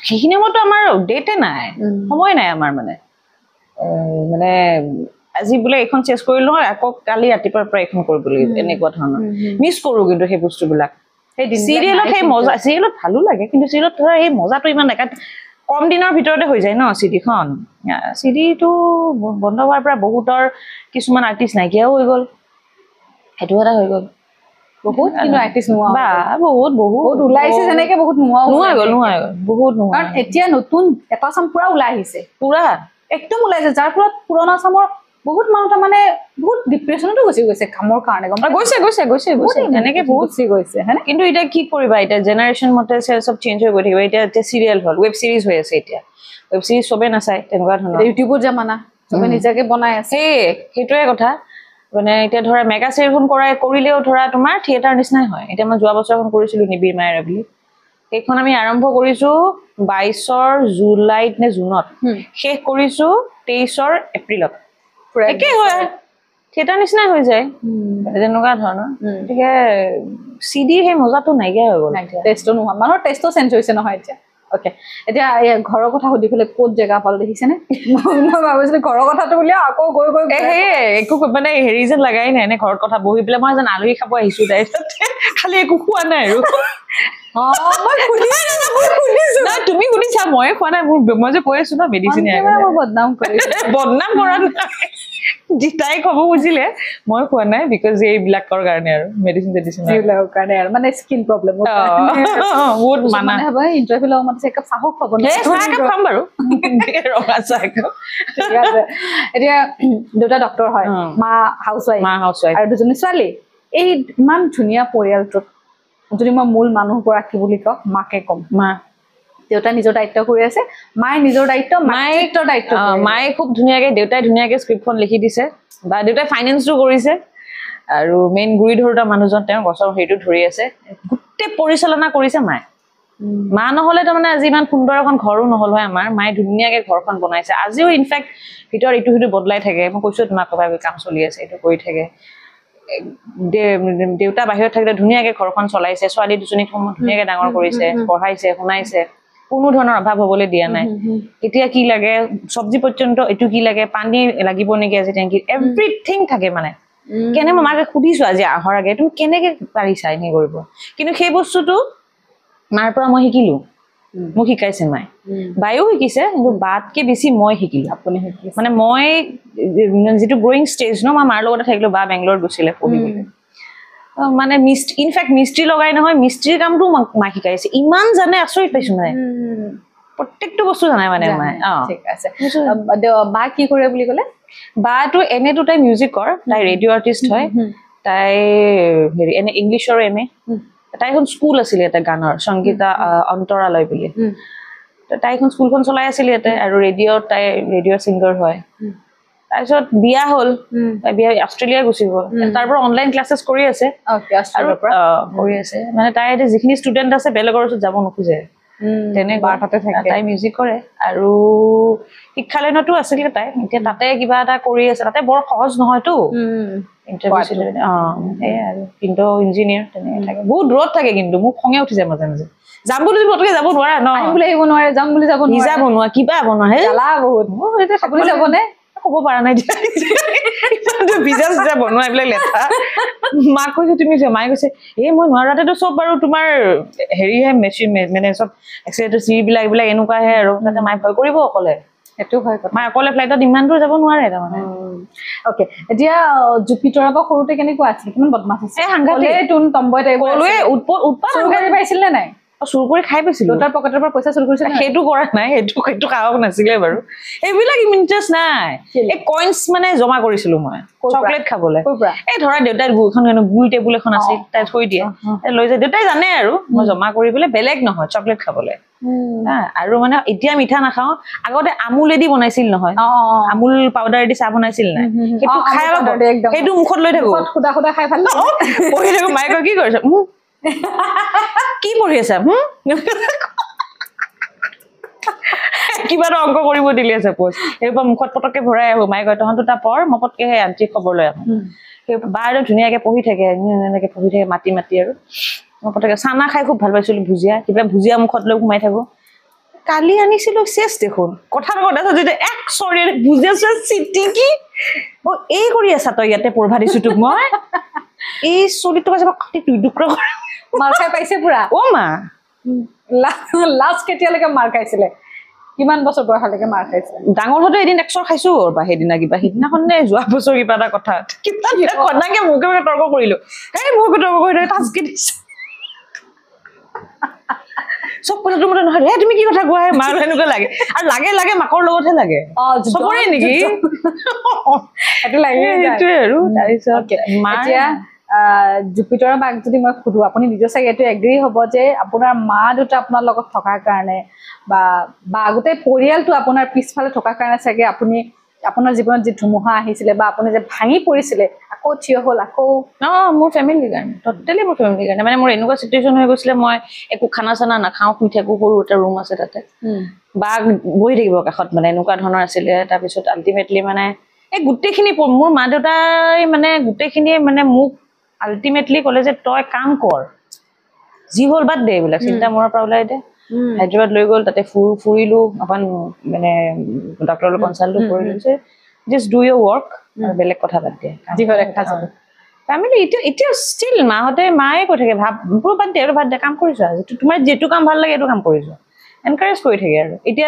সেইখিনি সময়তো আমাৰ ডেটে নাই সময় নাই আমাৰ মানে মানে আজি বোলে এইখন চেছ কৰিলো আকৌ কালি ৰাতিপুৱাৰ পৰা এইখন কৰিব লাগিব এনেকুৱা ধৰণৰ মিছ কৰো কিন্তু সেই বস্তুবিলাক চিৰিয়েলত সেই মজা চিৰিয়েলত ভালো লাগে কিন্তু চিৰিয়েলত ধৰা সেই মজাটো ইমান নাই কম দিনৰ ভিতৰতে হৈ যায় ন চিডিখন চিডিটো বন্ধ হোৱাৰ পৰা বহুতৰ কিছুমান আৰ্টিষ্ট নাইকিয়াও হৈ গ'ল সেইটো এটা হৈ গ'ল বহুত কিন্তু আৰ্টিষ্ট নোহোৱা বা বহুত ওলাইছে যেনেকে বহুত নোহোৱা গ'ল বহুত নোহোৱা কাৰণ এতিয়া নতুন এটা চাম পুৰা ওলাই আহিছে পুৰা একদম ওলাইছে যাৰ ফলত পুৰণা চামৰ বহুত মানুহ তাৰমানে বহুত ডিপ্ৰেশ্যনতো গুচি গৈছে কামৰ কাৰণে গৈছে তেনেকে বহুত গৈছে হয়নে কিন্তু এতিয়া কি কৰিবা এতিয়া জেনেৰেশ্যন মতে চব চেঞ্জ হৈ গৈ থাকিব এতিয়া চিৰিয়েল হ'ল ৱেব চিৰিজ হৈ আছে এতিয়া ৱেব চিৰিজ চবে নাচায় তেনেকুৱা ধৰণৰ ইউটিউবত জামানা চবে নিজাকে বনাই আছে সেইটোৱে কথা মানে এতিয়া ধৰা মেগা চিৰিখন কৰিলেও ধৰা তোমাৰ থিয়েটাৰ নিচিনাই হয় এতিয়া মই যোৱা বছৰ এখন কৰিছিলো নিবিৰ মায়েৰা বুলি সেইখন আমি আৰম্ভ কৰিছো 22 জুলাইত নে জুনত শেষ কৰিছো 23 এপ্ৰিলত একে হয় থিয়েটাৰ নিচিনাই হৈ যায় তেনেকুৱা ধৰণৰ গতিকে চিডিৰ সেই মজাটো নাইকিয়া হৈ গ'ল টেষ্টটো নোহোৱা মানুহৰ টেষ্টটো চেঞ্জ হৈছে নহয় এতিয়া ওকে এতিয়া ঘৰৰ কথা সুধি পেলাই ক'ত জেগা পালো দেখিছেনে মই ভাবিছিলো ঘৰৰ কথাটো বুলিয়ে আকৌ গৈ একো মানে হেৰি যেন লাগাই নাই এনে ঘৰত কথা বহি পেলাই মই যেন আলহী খাব আহিছো তাৰপিছত খালি একো খোৱা নাই আৰু তুমি শুনিছা ময়ে খোৱা নাই মই যে কৈ আছো ন মেডিচিন বদনাম কৰা নাই তাই খাব খুজিলে মই খোৱা নাই বিকজ এইবিলাকৰ কাৰণে আৰু মেডিচিন এইবিলাকৰ কাৰণে আৰু মানে স্কিন প্ৰব্লেম বহুত মানা ইণ্টাৰভিউ লগ মাতিছে একাপ চাহো খাব খাম বাৰু ৰঙা চাহ এতিয়া দুটা ডক্তৰ হয় মা হাউচৱাইফ আৰু দুজনী ছোৱালী এই ইমান ধুনীয়া পৰিয়ালটোত যদি মই মূল মানুহগৰাকী বুলি কওঁ মাকে ক'ম দেউতাই নিজৰ দায়িত্ব কৰি আছে মায়ে নিজৰ দায়িত্ব মায়ে খুব ধুনীয়াকে দেউতাই ধুনীয়াকে স্ক্ৰিপ্টখন লিখি দিছে বা দেউতাই ফাইনেন্সটো কৰিছে আৰু মেইন গুৰি ধৰোতা মানুহজন তেওঁ গছৰ হেৰিটো ধৰি আছে গোটেই পৰিচালনা কৰিছে মায়ে মা নহলে তাৰমানে আজি ইমান সুন্দৰ এখন ঘৰো নহল হয় আমাৰ মায়ে ধুনীয়াকে ঘৰখন বনাইছে আজিও ইনফেক্ট ভিতৰত ইটো সিটো বদলাই থাকে মই কৈছো তোমাক কবা কাম চলি আছে এইটো কৰি থাকে দেউতা বাহিৰত থাকিলে ধুনীয়াকে ঘৰখন চলাইছে ছোৱালী দুজনীক ধুনীয়াকে ডাঙৰ কৰিছে পঢ়াইছে শুনাইছে কোনো ধৰণৰ অভাৱ হবলৈ দিয়া নাই এতিয়া কি লাগে চব্জি পৰ্যন্ত এইটো কি লাগে পানী লাগিব নেকি আজি টেংকি এভৰিথিং থাকে মানে কেনে মই মাকে সুধিছো আজি আহৰ আগে তুমি কেনেকে পাৰিছা এনে কৰিব কিন্তু সেই বস্তুটো মাৰ পৰা মই শিকিলো মোক শিকাইছে মায়ে বায়ো শিকিছে কিন্তু বাতকে বেছি মই শিকিলো আপুনি মানে মই যেটো গ্ৰোইং ষ্টেজ ন মাৰ লগতে থাকিলো বা বেংগলোৰত গৈছিলে পঢ়িবলৈ মানে ইনফেক্ট মিস্ত্ৰী লগাই নহয় মিস্ত্ৰীৰ কামটো মাক শিকাইছে ইমান জানে আচৰিত পাইছো মানে প্ৰত্যেকটো বস্তু জানাই মানে মায়ে ঠিক আছে বা কি কৰে বুলি ক'লে বাটো এনেটো তাই মিউজিকৰ তাই ৰেডিঅ' আৰ্টিষ্ট হয় তাই হেৰি এনে ইংলিছৰ এম এ তাই এখন স্কুল আছিলে এটা গানৰ সংগীতা অন্তৰালয় বুলি তাই এখন স্কুলখন চলাই আছিল ইয়াতে আৰু তাই ৰেডিঅ' ছিংগাৰ হয় তাৰপিছত বিয়া হ'ল বিয়া অষ্ট্ৰেলিয়া গুচি গ'ল তাৰ পৰা অনলাইন ক্লাছেছ কৰি আছে কৰি আছে মানে তাই যিখিনি ষ্টুডেণ্ট আছে বেলেগৰ ওচৰত যাব নোখোজে তেনেকুৱা তাতে থাকে তাই মিউজিক কৰে আৰু শিক্ষালয়তো আছিল তাই এতিয়া তাতে কিবা এটা কৰি আছে তাতে বৰ সহজ নহয়তো ইণ্টাৰভিউ আৰু কিন্তু ইঞ্জিনিয়াৰ তেনেকে থাকে বহুত দূৰত থাকে কিন্তু মোক খঙে উঠি যায় মাজে মাজে যাম বুলি পতকে যাব নোৱাৰা ন আহিব আহিব নোৱাৰে যাম বুলি যাব নিজা বনোৱা কিবা বনোৱা হে জ্বালা বহুত আপুনি যাবনে ক'ব পৰা নাই ভিজা চিজা বনোৱা এইবিলাক লেঠা মাক কৈছে তুমি মায়ে কৈছে এই মই নোৱাৰাতেতো চব বাৰু তোমাৰ হেৰিহে মেচিন মানে চব এক্সিলেটৰ চিৰিবিলাক এইবিলাক এনেকুৱাহে আৰু তাতে মায়ে ভয় কৰিব অকলে সেইটো হয় কথা মায়ে অকলে ফ্লাইটত ইমান দূৰ যাব নোৱাৰে তাৰমানে ওকে এতিয়া জুপিতৰা পৰা সৰুতে কেনেকুৱা আছিল কিমান বদমাছ আছিল এই সাংঘাতিক তুন টম্বয় টাইপ ক'লোৱে উৎপাত চুৰ কৰি পাইছিল নে নাই চুৰ কৰি খাই পাইছিলো দেউতাৰ পকেটৰ পৰা পইচা চুৰ কৰিছিল সেইটো কৰা নাই সেইটো সাহস নাছিলে বাৰু এইবিলাক ইণ্টাৰেষ্ট নাই এই কইনছ মানে জমা কৰিছিলো মই চকলেট খাবলৈ এই ধৰা দেউতাৰ গুল টেবুল এখন আছিল তাই থৈ দিয়ে লৈ যায় দেউতাই জানে আৰু মই জমা কৰি পেলাই বেলেগ নহয় চকলেট খাবলৈ আৰু মানে এতিয়া মিঠা নাখাওঁ আগতে আমুলেদি বনাইছিল নহয় আমুল পাউডাৰেদি চাহ বনাইছিল নাই সেইটো খাই সেইটো মুখত লৈ থাকো খুদা খুদা খাই ভাল পঢ়ি থাকো মায়ে কয় কি কৰিছ কি পঢ়ি আছা কিবা এটা অংক কৰিব দিলে চাপোজ সেইবোৰ মুখত পটককে ভৰাই আহো মায়ে কয় তহঁত দুটা পঢ় মই পটকে সেই আন্টিক খবৰ লৈ আহো সেই বাৰে ধুনীয়াকে পঢ়ি থাকে এনেকে পঢ়ি থাকে মাতি মাতি আৰু মই পটকে চানা খাই খুব ভাল পাইছিলো ভুজিয়া কিবা ভুজিয়া মুখত লৈ সোমাই থাকো কালি আনিছিলো চেছ দেখোন কথা কথা যেতিয়া এক চৰি ভুজিয়া চেছ চিটিকি এই কৰি আছা তই ইয়াতে পঢ়া দিছো তোক মই এই চলিটো কাছে কাটি দুই টুকুৰা কৰি মাৰ খাই পাইছে পুৰা অ মা লাষ্ট কেতিয়ালৈকে মাৰ খাইছিলে কিমান বছৰ বয়সলৈকে মাৰ খাইছে ডাঙৰ হতে এদিন একচৰ খাইছো বা সেইদিনা কিবা সিদিনাখন নে যোৱা বছৰ কিবা এটা কথা সদাকে মুখে মুখে তৰ্ক কৰিলো এই মুখে তৰ্ক কৰি তাচকে দিছে চব কথাটো মতে নহয় তুমি কি কথা কোৱা মাৰ এনেকুৱা লাগে আৰু লাগে লাগে মাকৰ লগতহে লাগে চবৰে নেকি এইটো লাগে সেইটোৱে আৰু তাৰপিছত এতিয়া জুপিতৰা বাক যদি মই সুধো আপুনি নিজে চাগে এইটো এগ্ৰী হ'ব যে আপোনাৰ মা দেউতা আপোনাৰ লগত থকাৰ কাৰণে বা গোটেই পৰিয়ালটো আপোনাৰ পিছফালে থকাৰ কাৰণে চাগে আপুনি আপোনাৰ জীৱনত যি ধুমুহা আহিছিলে বা আপুনি যে ভাঙি পৰিছিলে আকৌ থিয় হ'ল আকৌ মোৰ ফেমিলিৰ কাৰণে টোটেলি মোৰ ফেমিলিৰ কাৰণে মানে মোৰ এনেকুৱা চিটুৱেশ্যন হৈ গৈছিলে মই একো খানা চানা নাখাওঁ শুই থাকো সৰু এটা ৰুম আছে তাতে বা বহি থাকিব কাষত মানে এনেকুৱা ধৰণৰ আছিলে তাৰপিছত আল্টিমেটলি মানে এই গোটেইখিনি মোৰ মা দেউতাই মানে গোটেইখিনিয়ে মানে মোক আল্টিমেটলি ক'লে যে তই কাম কৰ যি হ'ল বাদ দে এইবিলাক চিন্তা মনৰ পৰা ওলাই দে হায়দৰাবাদ লৈ গ'ল তাতে ফুৰিলো অকণ মানে ডক্টৰৰ লগত কনচাল্ট কৰিলো যে জাষ্ট ডু ইয়ৰ ৱৰ্ক বেলেগ কথা বাদ দিয়ে ফেমিলি এতিয়া ষ্টিল মায়ে কৈ থাকে বাদ দে আৰু বাদ দে কাম কৰিছো আজি তোমাৰ যিটো কাম ভাল লাগে এইটো কাম কৰিছো এনকাৰেজ কৰি থাকে আৰু এতিয়া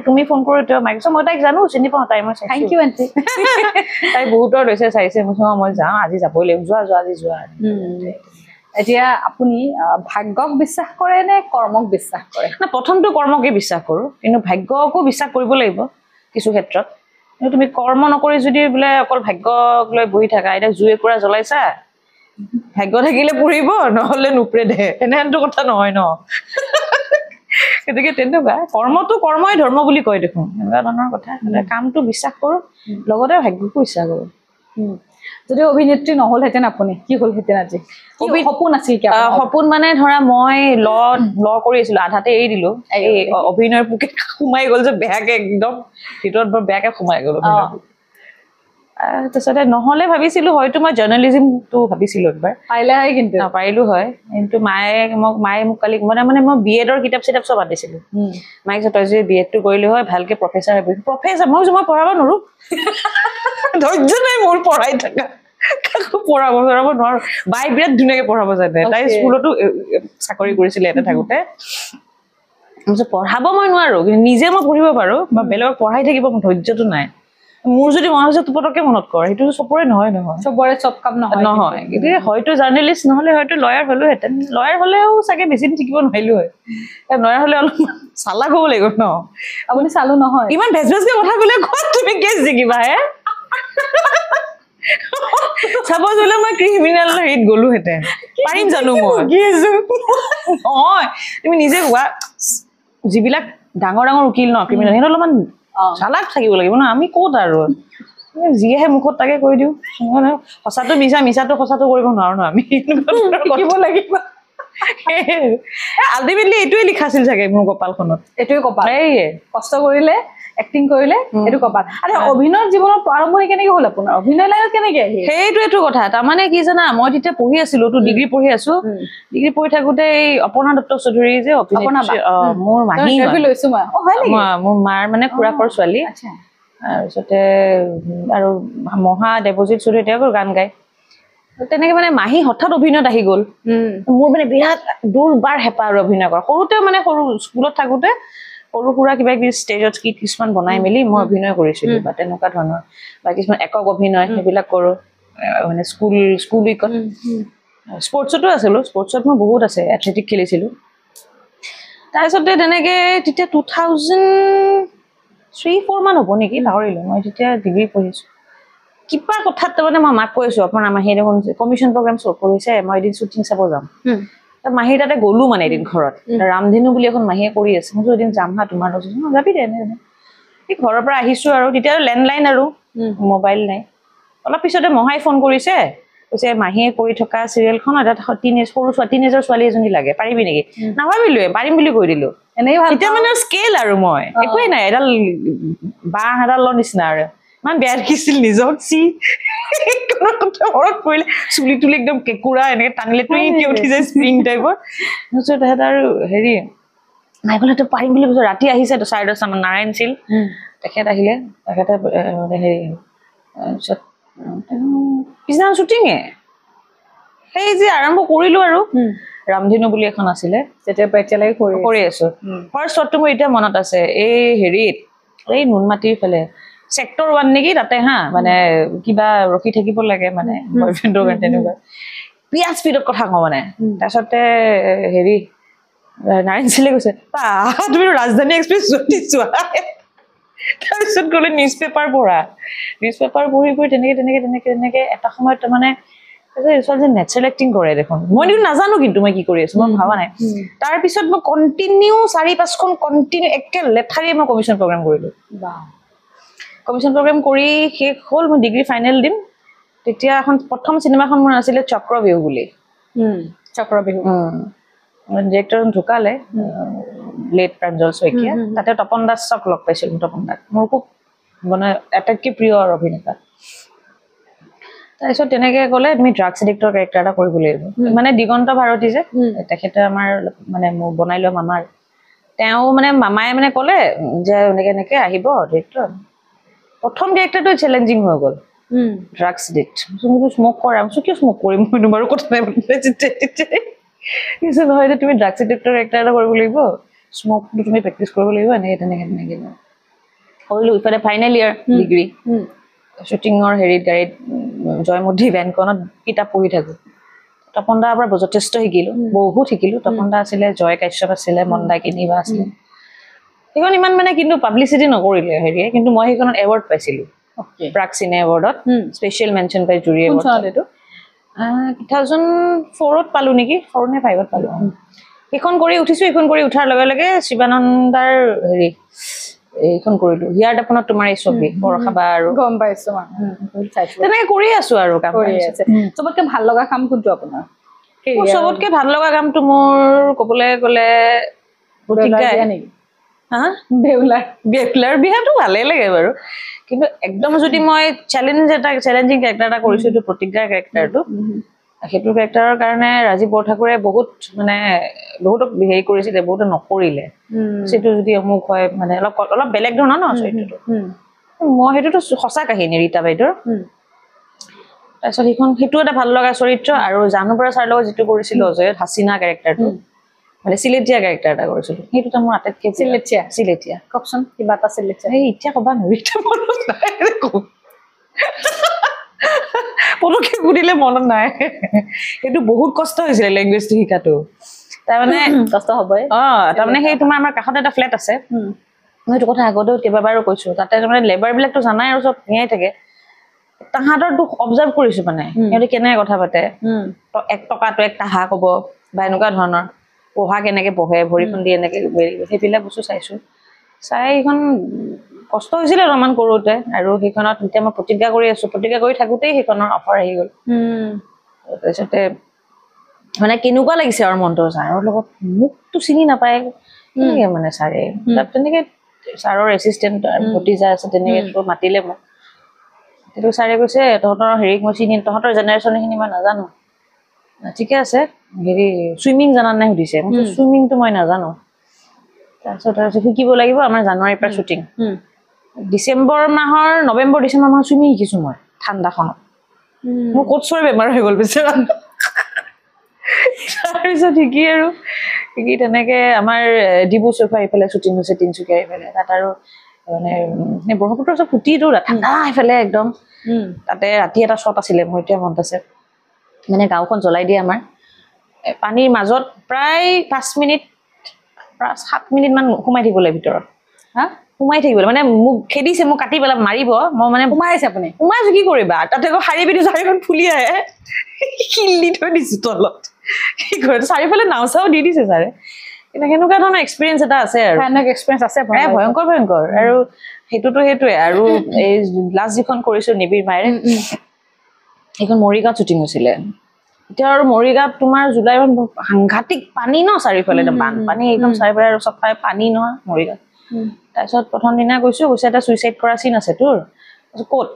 তুমি ফোন কৰি মাইক মই তাইক জানো চিনি পাওঁ তাই মই থেংক ইউ আণ্টি তাই বহুতৰ লৈছে চাইছে মই যাওঁ আজি যাবই লাগিব যোৱা আজি যোৱা এতিয়া আপুনি ভাগ্যক বিশ্বাস কৰে নে কৰ্মক বিশ্বাস কৰে না প্ৰথমটো কৰ্মকে বিশ্বাস কৰো কিন্তু ভাগ্যকো বিশ্বাস কৰিব লাগিব কিছু ক্ষেত্ৰত তুমি কৰ্ম নকৰি যদি বোলে অকল ভাগ্যক লৈ বহি থাকা এতিয়া জুই একুৰা জ্বলাইছা ভাগ্য থাকিলে পুৰিব নহলে নুপুৰে দে এনেহেনটো কথা নহয় ন গতিকে তেনেকুৱা কৰ্মটো কৰ্মই ধৰ্ম বুলি কয় দেখোন এনেকুৱা ধৰণৰ কথা কামটো বিশ্বাস কৰো লগতে ভাগ্যকো বিশ্বাস কৰো যদি অভিনেত্ৰী নহলহেঁতেন আপুনি কি হলহেঁতেন আজি সপোন আছিল কি সপোন মানে ধৰা মই ল কৰি আছিলো আধাতে এৰি দিলো এই অভিনয়ৰ পোকে সোমাই গ'ল যে বেয়াকে একদম ভিতৰত বৰ বেয়াকে সোমাই গ'ল তাৰপিছতে নহলে ভাবিছিলো হয়তো মই জাৰ্নেলিজিমটো ভাবিছিলো একবাৰ পাৰিলে হয় কিন্তু পাৰিলো হয় কিন্তু মায়ে মোক কালি মানে মই বিএডৰ কিতাপ চিতাপ চব আনিছিলো মায়ে কৈছে তই যদি বিএডটো কৰিলি হয় ভালকে প্ৰফেচাৰ মই পঢ়াব নোৱাৰো ধৈৰ্য নাই মোৰ পঢ়াই থকা পঢ়াব নোৱাৰো বাই বিৰাট ধুনীয়াকে পঢ়াব জানে তাই স্কুলতো চাকৰি কৰিছিলে এটা থাকোতে পঢ়াব মই নোৱাৰো কিন্তু নিজে মই পঢ়িব পাৰো বা বেলেগক পঢ়াই থাকিব মোৰ ধৈৰ্যটো নাই মোৰ যদি মন হৈছে পটককে মনত কৰ সেইটো চবৰে নহয় চবৰে চব কাম নহয় কিন্তু হয়তো জাৰ্নেলিষ্ট নহলে হয়তো লয়াৰ হলোহেঁতেন লয়াৰ হলেও চাগে বেছি দিন থাকিব নোৱাৰিলো হয় লয়াৰ হলে অলপ চালাক হ'ব লাগিব ন আপুনি চালো নহয় ইমান ভেজভেজকে কথা কলে ক'ত তুমি কেছ জিকিবা হে চাপোজ বোলে মই ক্ৰিমিনেল হেৰিত গলোহেঁতেন পাৰিম জানো মই নহয় তুমি নিজে কোৱা যিবিলাক ডাঙৰ ডাঙৰ উকিল ন ক্ৰিমিনেল সিহঁতৰ অলপমান চালাক থাকিব লাগিব ন আমি ক'ত আৰু যিহে মুখত তাকে কৈ দিওঁ সঁচাটো মিছাটো সঁচাটো কৰিব নোৱাৰো ন আমি শিকিব লাগিব আল্টিমেটলি এইটোৱে লিখা আছিল চাগে মোৰ কপালখনত এইটোৱে কপাল এই কষ্ট কৰিলে এক্টিং কৰিলে এইটো কপাল আৰে অভিনয় জীৱনৰ আৰম্ভণি কেনেকে হ'ল আপোনাৰ অভিনয় লাইনত কেনেকে আহিল সেইটোৱেটো কথা তাৰমানে কি জানা মই তেতিয়া পঢ়ি আছিলো তো ডিগ্ৰী পঢ়ি আছো ডিগ্ৰী পঢ়ি থাকোতে এই অপৰ্ণা দত্ত চৌধুৰী যে মোৰ মাহী ইন্টাৰভিউ লৈছো মই হয় নেকি মোৰ মাৰ মানে খুৰাকৰ ছোৱালী আচ্ছা তাৰপিছতে আৰু মহা দেৱজিৎ চৌধুৰী তেওঁ গান গায় তেনেকে মানে মাহী হঠাৎ অভিনয়ত আহি গ'ল মোৰ মানে বিৰাট দুৰ্বাৰ হেঁপাহ আৰু অভিনয় কৰা সৰুতে মানে সৰু স্কুলত থাকোতে সৰু সুৰা কিবা কিবি ষ্টেজত কিছুমান বনাই মেলি মই অভিনয় কৰিছিলো বা তেনেকুৱা ধৰণৰ বা কিছুমান একক অভিনয় সেইবিলাক কৰো মানে স্কুল উইকত স্পৰ্টছতো আছিলো স্পৰ্টছত মোৰ বহুত আছে এথলেটিক খেলিছিলো তাৰপিছতে তেনেকে তেতিয়া 2003-04 মান হ'ব নেকি পাহৰিলো মই তেতিয়া ডিগ্ৰী পঢ়িছো কিবা কথাত তাৰমানে মই মাক কৈছো আপোনাৰ মাহী দেখোন কমিশ্যন প্ৰগ্ৰাম কৰিছে মই এদিন শ্বুটিং চাব যাম মাহীৰ তাতে গ'লো মানে এদিন ঘৰত ৰামধেনু বুলি এখন মাহীয়ে কৰি আছে মই এদিন যাম হা তোমাৰ লগত যাবি দে এই ঘৰৰ পৰা আহিছো আৰু তেতিয়া লেণ্ডলাইন আৰু মোবাইল নাই অলপ পিছতে মহাই ফোন কৰিছে কৈছে মাহীয়ে কৰি থকা চিৰিয়েলখন এটা টিনেজৰ ছোৱালী এজনী লাগে পাৰিবি নেকি নাভাবিলোৱে পাৰিম বুলি কৈ দিলো এনেই ভাল এতিয়া মানে স্কেল আৰু মই একোৱেই নাই এডাল বাঁহ এডালৰ নিচিনা আৰু ইমান বেয়া দেখিছিল নিজক মনত পৰিলে চুলি তুলি একদম কেঁকুৰা এনেকে টানিলে টুইকে উঠি যায় স্প্ৰিং টাইপৰ তাৰপিছত তেহেঁত আৰু হেৰি নাই বোলে তই পাৰিম বুলি কৈছো ৰাতি আহিছে 10:30 মান নাৰায়ণ ছিল তেখেত আহিলে তেখেতে হেৰি তাৰপিছত পিছদিনা শ্বুটিঙে সেই যে আৰম্ভ কৰিলো আৰু ৰামধেনু বুলি এখন আছিলে যেতিয়া এতিয়ালৈকে কৰি আছো ফাৰ্ষ্ট শ্বটটো মোৰ এতিয়া মনত আছে এই হেৰিত এই নুনমাটিৰ ফালে চেক্টৰ 1 নেকি তাতে হা মানে কিবা ৰখি থাকিব লাগে মানে বয়ফ্ৰেণ্ডৰ কাৰণে তেনেকুৱা পিয়া স্পীডত কথা কওঁ মানে তাৰপিছতে হেৰি নাৰায়ণ ছিলে কৈছে তুমি ৰাজধানী এক্সপ্ৰেছ যোৱা তাৰপিছত গ'লে নিউজ পেপাৰ পঢ়ি তেনেকে এটা সময়ত মানে ছোৱালীজনী নেচাৰেল এক্টিং কৰে দেখোন মই নাজানো কিন্তু মই কি কৰি আছো মই ভাবা নাই তাৰপিছত মই কণ্টিনিউ 4-5খন কণ্টিনিউ একে লেঠাৰিয়ে মই কমিশ্যন প্ৰগ্ৰাম কৰিলো কমিশ্যন প্ৰগ্ৰাম কৰি শেষ হ'ল মই ডিগ্ৰী ফাইনেল দিম তেতিয়া এখন প্ৰথম চিনেমাখন মোৰ আছিলে চক্ৰবিহু বুলি চক্ৰবিহু ডিৰেক্টৰ ঢুকালে লেট প্ৰাঞ্জল শইকীয়া তাতে তপন দাসক লগ পাইছিলো তপন দাক মোৰ খুব মানে আটাইতকৈ প্ৰিয় অভিনেতা তাৰপিছত তেনেকে ক'লে তুমি ড্ৰাগছ এডিক্টৰ কেৰেক্টাৰ এটা কৰিব লাগিব মানে দিগন্ত ভাৰতী যে তেখেতে আমাৰ মানে মোৰ বনাই লোৱা মামাৰ তেওঁ মানে মামায়ে মানে ক'লে যে এনেকে আহিব ডিৰেক্টৰ প্ৰথম ডিৰেক্টৰটো চেলেঞ্জিং হৈ গ'ল ড্ৰাগছ এডিক্ট স্মক কৰা কিয় স্মক কৰিম মই বাৰু কথা নাই কিছু নহয় যে তুমি ড্ৰাগছ এডিক্টৰ কেৰেক্টাৰ এটা কৰিব লাগিব স্মকটো তুমি প্ৰেক্টিচ কৰিব লাগিব এনেকে কৰিলো ইফালে ফাইনেল ইয়াৰ ডিগ্ৰী শ্বুটিঙৰ হেৰিত গাড়ীত জয়মুদ্ধি ভেনখনত কিতাপ পঢ়ি থাকো তপন দাৰ পৰা যথেষ্ট শিকিলো বহুত শিকিলো তপন দা আছিলে জয় কাশ্যপ আছিলে মন্দাকিনী বা আছিলে সেইখন ইমান মানে কিন্তু পাব্লিচিটি নকৰিলে হেৰিয়ে কিন্তু মই সেইখনত এৱাৰ্ড পাইছিলো প্ৰাক চিনে এৱাৰ্ডত স্পেচিয়েল মেনশ্যন বাই জুৰি এৱাৰ্ড 2004ত পালো নেকি 4 নে 5ত পালো সেইখন কৰি উঠিছো এইখন কৰি উঠাৰ লগে লগে শিৱানন্দাৰ হেৰি এইখন কৰিলো হিয়াৰ দপনত তোমাৰ এই ছবি বৰষাবা আৰু গম পাইছো তেনেকে কৰি আছো আৰু কাম কৰি আছে চবতকে ভাল লগা কাম কোনটো আপোনাৰ চবতকে ভাল লগা কামটো মোৰ কবলৈ গ'লে বেউলাৰ বিয়াটো ভালেই লাগে বাৰু কিন্তু একদম যদি মই চেলেঞ্জিং কেৰেক্টাৰ এটা কৰিছো এইটো প্ৰতিজ্ঞাৰ কেৰেক্টাৰটো সেইটো কেৰেক্টাৰৰ কাৰণে ৰাজীৱ বৰঠাকুৰে বহুত হেৰি কৰিছিলে বহুতে নকৰিলে সেইটো যদি অমুক হয় মানে অলপ বেলেগ ধৰণৰ ন চৰিত্ৰটো মই সেইটোতো সঁচা কাহিনী ৰীতা বাইদেউৰ তাৰপিছত সেইটো এটা ভাল লগা চৰিত্ৰ আৰু জাহ্নু বৰা ছাৰ লগত যিটো কৰিছিলো অজয়ত হাচিনা কেৰেক্টাৰটো মানে চিলেটীয়া কেৰেক্টাৰ এটা কৰিছিলো সেইটোতো মোৰ আটাইতকৈ চিলেটীয়া কওকচোন কিবা এটা চিলেটীয়া এতিয়া ক'বা নোৱাৰি পটককে সুধিলে মনত নাই সেইটো বহুত কষ্ট হৈছিলে লেংগুৱেজটো শিকাটো তাৰমানে কষ্ট হ'বই তাৰমানে সেই তোমাৰ আমাৰ কাষত এটা ফ্লেট আছে মই সেইটো কথা আগতেও কেইবাবাৰো কৈছো তাতে তাৰমানে লেবাৰ বিলাকতো জানাই আৰু চব নিয়াই থাকে তাহাঁতৰ দুখ অবজাৰ্ভ কৰিছো মানে সিহঁতে কেনেকে কথা পাতে 1 টকাটো 1 টাহা ক'ব বা এনেকুৱা ধৰণৰ পঢ়া কেনেকে পঢ়ে ভৰি খুন্দি এনেকে সেইবিলাক বস্তু চাইছো চাই এইখন কষ্ট হৈছিলে অলপমান কৰোঁতে আৰু সেইখনত এতিয়া মই প্ৰতিজ্ঞা কৰি আছো প্ৰতিজ্ঞা কৰি থাকোঁতেই সেইখনৰ অফাৰ আহি গ'ল তাৰপিছতে মানে কেনেকুৱা লাগিছে আৰু মনটো ছাৰৰ লগত মোকতো চিনি নাপায় কেনেকে মানে ছাৰে তেনেকে ছাৰৰ এছিষ্টেণ্ট ভতিজা আছে তেনেকে মাতিলে মোক কিন্তু ছাৰে কৈছে তহঁতৰ হেৰিক মই চিনি তহঁতৰ জেনেৰেশ্যনখিনি মই নাজানো ঠিকে আছে হেৰি চুইমিং জানা নাই সুধিছে চুইমিংটো মই নাজানো তাৰপিছত শিকিব লাগিব আমাৰ জানুৱাৰীৰ পৰা শ্বুটিং ডিচেম্বৰ মাহৰ নৱেম্বৰ ডিচেম্বৰ মাহৰ চুইমিং শিকিছো মই ঠাণ্ডাখনত মোৰ কোচৰ বেমাৰ হৈ গ'ল পিছে তাৰপিছত শিকি তেনেকে আমাৰ ডিবু চৈখোৱা এইফালে শ্বুটিং হৈছে তিনচুকীয়া এইফালে তাত আৰু মানে ব্ৰহ্মপুত্ৰৰ চব ফুটিটো ঠাণ্ডা এইফালে একদম তাতে ৰাতি এটা শ্বট আছিলে মোৰ এতিয়া মনত আছে মানে গাঁওখন জ্বলাই দিয়ে আমাৰ পানীৰ মাজত প্ৰায় 5 মিনিট 7 মিনিট মান সোমাই থাকিব লাগে ভিতৰত সোমাই থাকিব মানে মোক খেদিছে মোক কাটি পেলাই মাৰিব মই মানে সোমাইছে আপুনি সোমাইছো কি কৰিবা তাতে আকৌ শাৰী পিন্ধি চাৰিখন ফুলি আহে শিল থৈ দিছো তলত কি কৰে চাৰিওফালে নাও চাও দি দিছে ছাৰে কিন্তু সেনেকুৱা ধৰণৰ এক্সপিৰিয়েঞ্চ এটা আছে আৰু এক্সপিৰিয়েঞ্চ আছে ভয়ংকৰ আৰু সেইটোৱে আৰু এই লাষ্ট যিখন কৰিছো নিবিৰ মায়েৰে সেইখন মৰিগাঁৱত শ্বুটিং হৈছিলে এতিয়া আৰু মৰিগাঁৱত তোমাৰ জুলাই সাংঘাতিক পানী ন চাৰিওফালে বানপানী একদম চাৰিওফালে আৰু চবফালে পানী নহয় মৰিগাঁৱত তাৰপিছত প্ৰথম দিনা কৈছে এটা চুইচাইড কৰা চিন আছে তোৰ ক'ত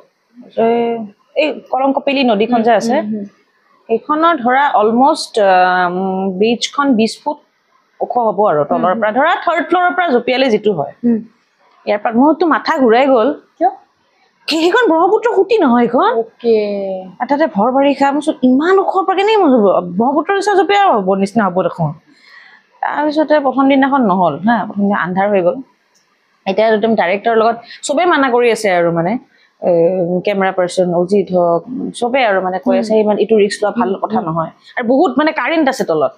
এই কলংকপিলি নদীখন যে আছে সেইখনৰ ধৰা অলমষ্ট ব্ৰিজখন 20 ফুট ওখ হ'ব আৰু তলৰ পৰা ধৰা থাৰ্ড ফ্ল'ৰৰ পৰা জঁপিয়ালে যিটো হয় ইয়াৰ পৰা মোৰতো মাথা ঘূৰাই গ'ল কিয় সেইখন ব্ৰহ্মপুত্ৰ খুঁটি নহয় এইখন তাতে ভৰ বাৰিষা মই ইমান ওখৰ পৰা কেনেকৈ মই ব্ৰহ্মপুত্ৰৰ নিচিনা জঁপিয়া হ'ব নিচিনা হ'ব দেখোন তাৰপিছতে প্ৰথম দিনাখন নহ'ল হা প্ৰথম দিনা আন্ধাৰ হৈ গ'ল এতিয়া একদম ডাইৰেক্টৰৰ লগত চবেই মানা কৰি আছে আৰু মানে কেমেৰা পাৰ্চন অজিত হওক চবেই আৰু মানে কৈ আছে ইমান এইটো ৰিস্ক লোৱা ভাল কথা নহয় আৰু বহুত মানে কাৰেণ্ট আছে তলত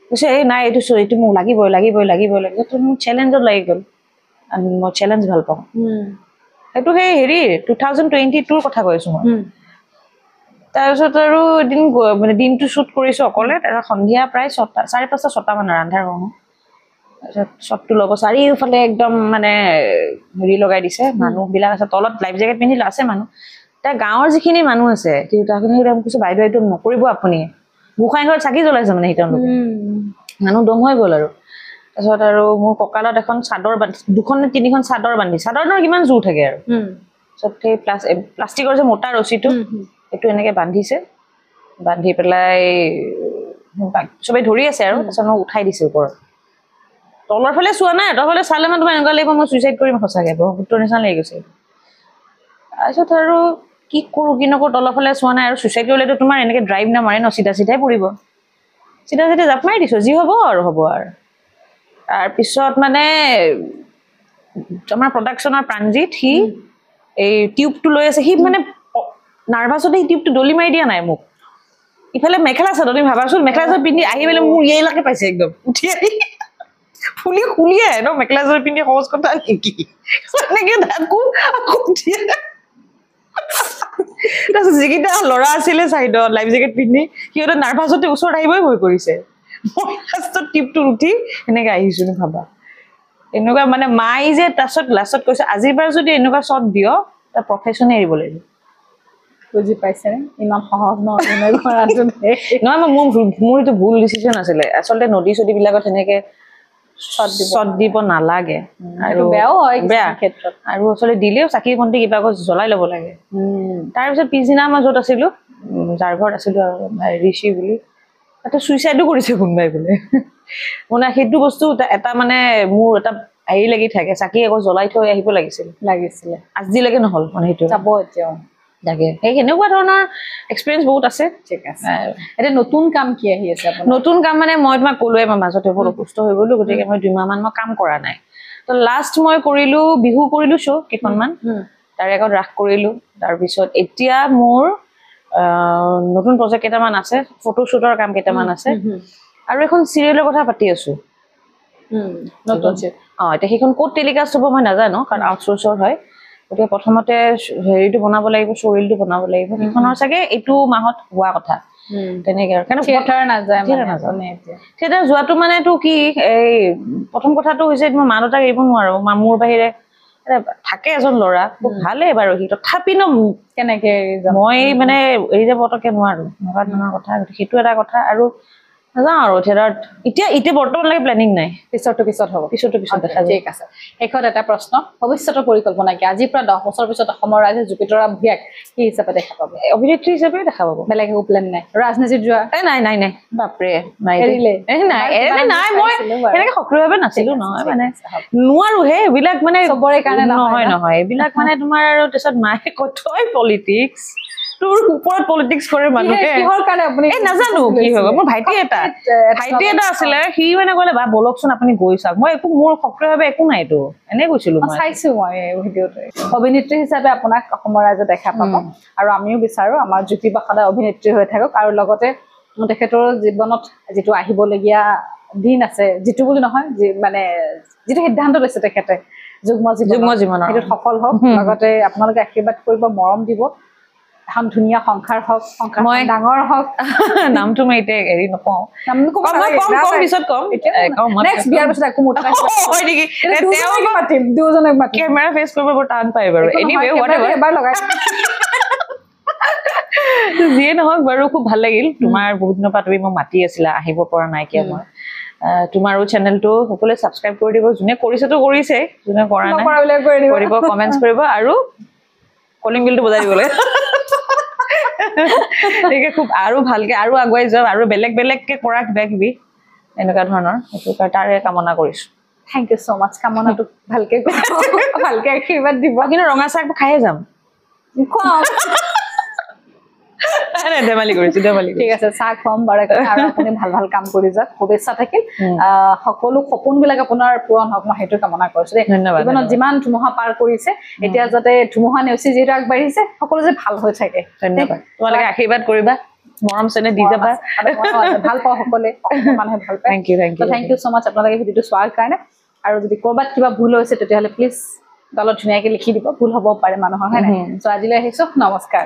কৈছে এই নাই এইটো মোক লাগিবই তো মোক চেলেঞ্জত লাগি গ'ল মই চেলেঞ্জ ভাল পাওঁ সেইটো সেই হেৰি 2022ৰ কথা কৈ আছো মই তাৰপিছত আৰু এদিন মানে দিনটো শ্বুট কৰিছো অকলে তাৰপিছত সন্ধিয়া প্ৰায় 5:30 মান আন্ধাৰ হওঁ তাৰপিছত শ্বটটো ল'ব চাৰিওফালে একদম মানে হেৰি লগাই দিছে মানুহবিলাক আছে তলত লাইফ জেকেট পিন্ধি আছে মানুহ তাৰ গাঁৱৰ যিখিনি মানুহ আছে তিৰোতাখিনি কৈছে বাইদেউ এইটো নকৰিব আপুনি গোসাঁই ঘৰত চাকি জ্বলাইছে মানে তেওঁলোকে মানুহ দম হৈ গ'ল আৰু তাৰপিছত আৰু মোৰ কঁকালত এখন চাদৰ বান্ধি 2খন নে 3খন চাদৰ বান্ধি চাদৰৰ কিমান জোৰ থাকে আৰু তাৰপিছত সেই প্লাষ্টিকৰ যে মোটা ৰছীটো এইটো এনেকে বান্ধিছে বান্ধি পেলাই চবেই ধৰি আছে আৰু তাৰপিছত মোক উঠাই দিছে ওপৰত তলৰ ফালে চোৱা নাই তলৰ ফালে চালে মানে তোমাৰ এনেকুৱা লাগিব মই চুইচাইড কৰিম সঁচাকৈ ব্ৰহ্মপুত্ৰৰ নিচিনা লাগি গৈছে তাৰপিছত আৰু কি কৰোঁ কি নকৰোঁ তলৰ ফালে চোৱা নাই আৰু চুইচাইড কৰিলেতো তোমাৰ এনেকৈ ড্ৰাইভ নামাৰে ন চিধাই পৰিব চিধা জাপ মাৰি দিছোঁ যি হ'ব আৰু তাৰপিছত মানে আমাৰ প্ৰডাকশ্যনৰ প্ৰাণজিত সি এই টিউবটো লৈ আছে সি মানে নাৰ্ভাছতে সেই টিউবটো দলি মাৰি দিয়া নাই মোক ইফালে মেখেলা চাদৰ তুমি ভাবাচোন মেখেলা চাদৰ পিন্ধি আহি পেলাই মোৰ এইবিলাকে পাইছে একদম উঠি আহি ফুলি আহে ন মেখেলা চাদৰ পিন্ধি সহজ কথা নেকি এনেকে থাকো আকৌ উঠি আহে তাৰপিছত যিকেইটা ল'ৰা আছিলে চাইডত লাইফ জেকেট পিন্ধি সিহঁতে নাৰ্ভাছতে ওচৰত আহিবই ভয় কৰিছে মই লাষ্টত টিপটোত উঠি এনেকে আহিছো ভাবা এনেকুৱা মানে মাই যে তাৰপিছত লাষ্টত কৈছে আজিৰ বাৰ যদি এনেকুৱা শ্বট দিয় তাৰ প্ৰফেশ্যনে এৰিব লাগিব বুজি পাইছে ইমান সহজ নহয় মোৰ এইটো ভুল ডিচিশ্যন আছিলে আচলতে নদী চদীবিলাকত সেনেকে শ্বট দিব নালাগে আৰু বেয়াও হয় বেয়া ক্ষেত্ৰত আৰু আচলতে দিলেও চাকি বন্তি কিবা জ্বলাই ল'ব লাগে তাৰপিছত পিছদিনা মই য'ত আছিলো যাৰ ঘৰত আছিলো আৰু ঋষি বুলি তাতে চুইচাইডো কৰিছে কোনোবাই বোলে মানে সেইটো বস্তু এটা মানে মোৰ এটা হেৰি লাগি থাকে চাকি আকৌ জ্বলাই থৈ আহিব লাগিছিলে আজিলৈকে নহ'ল মানে সেইটো যাব এতিয়াও তাকে সেই সেনেকুৱা ধৰণৰ এক্সপিৰিয়েঞ্চ বহুত আছে ঠিক আছে এতিয়া নতুন কাম কি আহি আছে নতুন কাম মানে মই তোমাক ক'লোৱে মই মাজতে বহুত অসুস্থ হৈ গ'লো গতিকে মই 2 মাহমান মই কাম কৰা নাই তো লাষ্ট মই কৰিলো বিহু কৰিলো শ্ব' কেইখনমান তাৰে আগত ৰাস কৰিলো তাৰপিছত এতিয়া মোৰ নতুন প্ৰজেক্ট কেইটামান আছে ফটোশ্বুটৰ কাম কেইটামান আছে আৰু এখন চিৰিয়েলৰ কথা পাতি আছো নতুন এতিয়া সেইখন ক'ত টেলিকাষ্ট হ'ব মই নাজানো কাৰণ আউটচোৰ্চৰ হয় গতিকে প্ৰথমতে হেৰিটো বনাব লাগিব শ্ব'ৰিলটো বনাব লাগিব সেইখনৰ চাগে এইটো মাহত হোৱা কথা তেনেকে আৰু কাৰণ থিয়েটাৰ যোৱাটো মানেতো কি এই প্ৰথম কথাটো হৈছে মই মা দেউতাক এৰিব নোৱাৰো মোৰ বাহিৰে থাকে এজন ল'ৰা খুব ভালে বাৰু সি তথাপি কেনেকে এৰি যাম? মই মানে এৰি যাব পতকে নোৱাৰো এনেকুৱা ধৰণৰ কথা সেইটো এটা কথা আৰু নাযাওঁ আৰু থিয়েটাৰত এতিয়া বৰ্তমানলৈকে প্লেনিং নাই পিছত হ'ব পিছত দেখা যায় ঠিক আছে শেষত এটা প্ৰশ্ন ভৱিষ্যতৰ পৰিকল্পনা কি আজিৰ পৰা 10 বছৰ পিছত অসমৰ ৰাইজে জুপিতৰা ভূঞাক কি হিচাপে দেখা পাব অভিনেত্ৰী হিচাপে দেখা পাব বেলেগ একো প্লেন নাই ৰাজনীতিত যোৱা নাই বাপৰে নাই এৰিলে নাই মই এনেকে সক্ৰিয়ভাৱে নাছিলো নহয় মানে নোৱাৰোহে এইবিলাক মানে চবৰে কাৰণে নহয় এইবিলাক মানে তোমাৰ আৰু তাৰপিছত মায়ে কতই পলিটিক্স তোৰ ওপৰত পলিটিক্স কৰে মানুহে কিহৰ কাৰণে আপুনি নাজানো কি হ'ব মোৰ ভাইটি এটা আছিলে সি মানে ক'লে বা বলকচোন আপুনি গৈ চাওক মই একো মোৰ সক্ৰিয়ভাৱে একো নাইতো এনে কৈছিলো মই চাইছো মই ভিডিঅ'টো অভিনেত্ৰী হিচাপে আপোনাক অসমৰ ৰাইজে দেখা পাব আৰু আমিও বিচাৰো আমাৰ জ্যোতি বা সদায় অভিনেত্ৰী হৈ থাকক আৰু লগতে তেখেতৰ জীৱনত যিটো আহিবলগীয়া দিন আছে যিটো বুলি নহয় মানে যিটো সিদ্ধান্ত লৈছে তেখেতে যুগ্ম জীৱনৰ সেইটো সফল হওক লগতে আপোনালোকে আশীৰ্বাদ কৰিব মৰম দিব এখন ধুনীয়া সংসাৰ হওক সংসাৰ ডাঙৰ হওক নামটো মই এতিয়া এৰি নকওঁ পিছত কম নেক্সট বিয়াৰ পিছত একো মোটা হয় নেকি দুজনক মাতিম কেমেৰা ফেচ কৰিব বৰ টান পায় বাৰু এনিৱে এবাৰ লগাই যিয়ে নহওক বাৰু খুব ভাল লাগিল তোমাৰ বহুত দিনৰ পৰা তুমি মোক মাতি আছিলা আহিব পৰা নাই কিয় মই তোমাৰো চেনেলটো সকলোৱে ছাবস্ক্ৰাইব কৰি দিব যোনে কৰিছেতো কৰিছে যোনে কৰা নাই কৰিব কমেন্টছ কৰিব আৰু কলিং বিলটো বজাই দিব লাগে ঠিক খুব আৰু ভালকে আৰু আগুৱাই যাওক আৰু বেলেগকে কৰা কিবা কিবি এনেকুৱা ধৰণৰ সেইটো তাৰে কামনা কৰিছো থ্যাংক ইউ সো মাচ কামনাটো ভালকে আশীৰ্বাদ দিব কিন্তু ৰঙা চাহ খায়ে যাম ধেমালি কৰিছো ঠিক আছে চাহ খুৱাম বাৰু আৰু আপুনি ভাল কাম কৰি যাওক শুভেচ্ছা থাকিল সকলো সপোনবিলাক আপোনাৰ পূৰণ হওক মই সেইটো কামনা কৰিছো দেই জীৱনত যিমান ধুমুহা পাৰ কৰিছে এতিয়া যাতে ধুমুহা নেওচি যিটো আগবাঢ়িছে সকলো যে ভাল হৈ থাকে ধন্যবাদ তোমালোকে আশীৰ্বাদ কৰিবা মৰম চেনে দি যাবা ভাল পাওঁ সকলোৱে মানুহে ভাল পায় থেংক ইউ সো মাচ আপোনালোকে ভিডিঅ'টো চোৱাৰ কাৰণে আৰু যদি ক'ৰবাত কিবা ভুল হৈছে তেতিয়াহ'লে প্লিজ তলত ধুনীয়াকে লিখি দিব ভুল হ'ব পাৰে মানুহৰ হয় নাই চ' আজিলৈ আহিছো নমস্কাৰ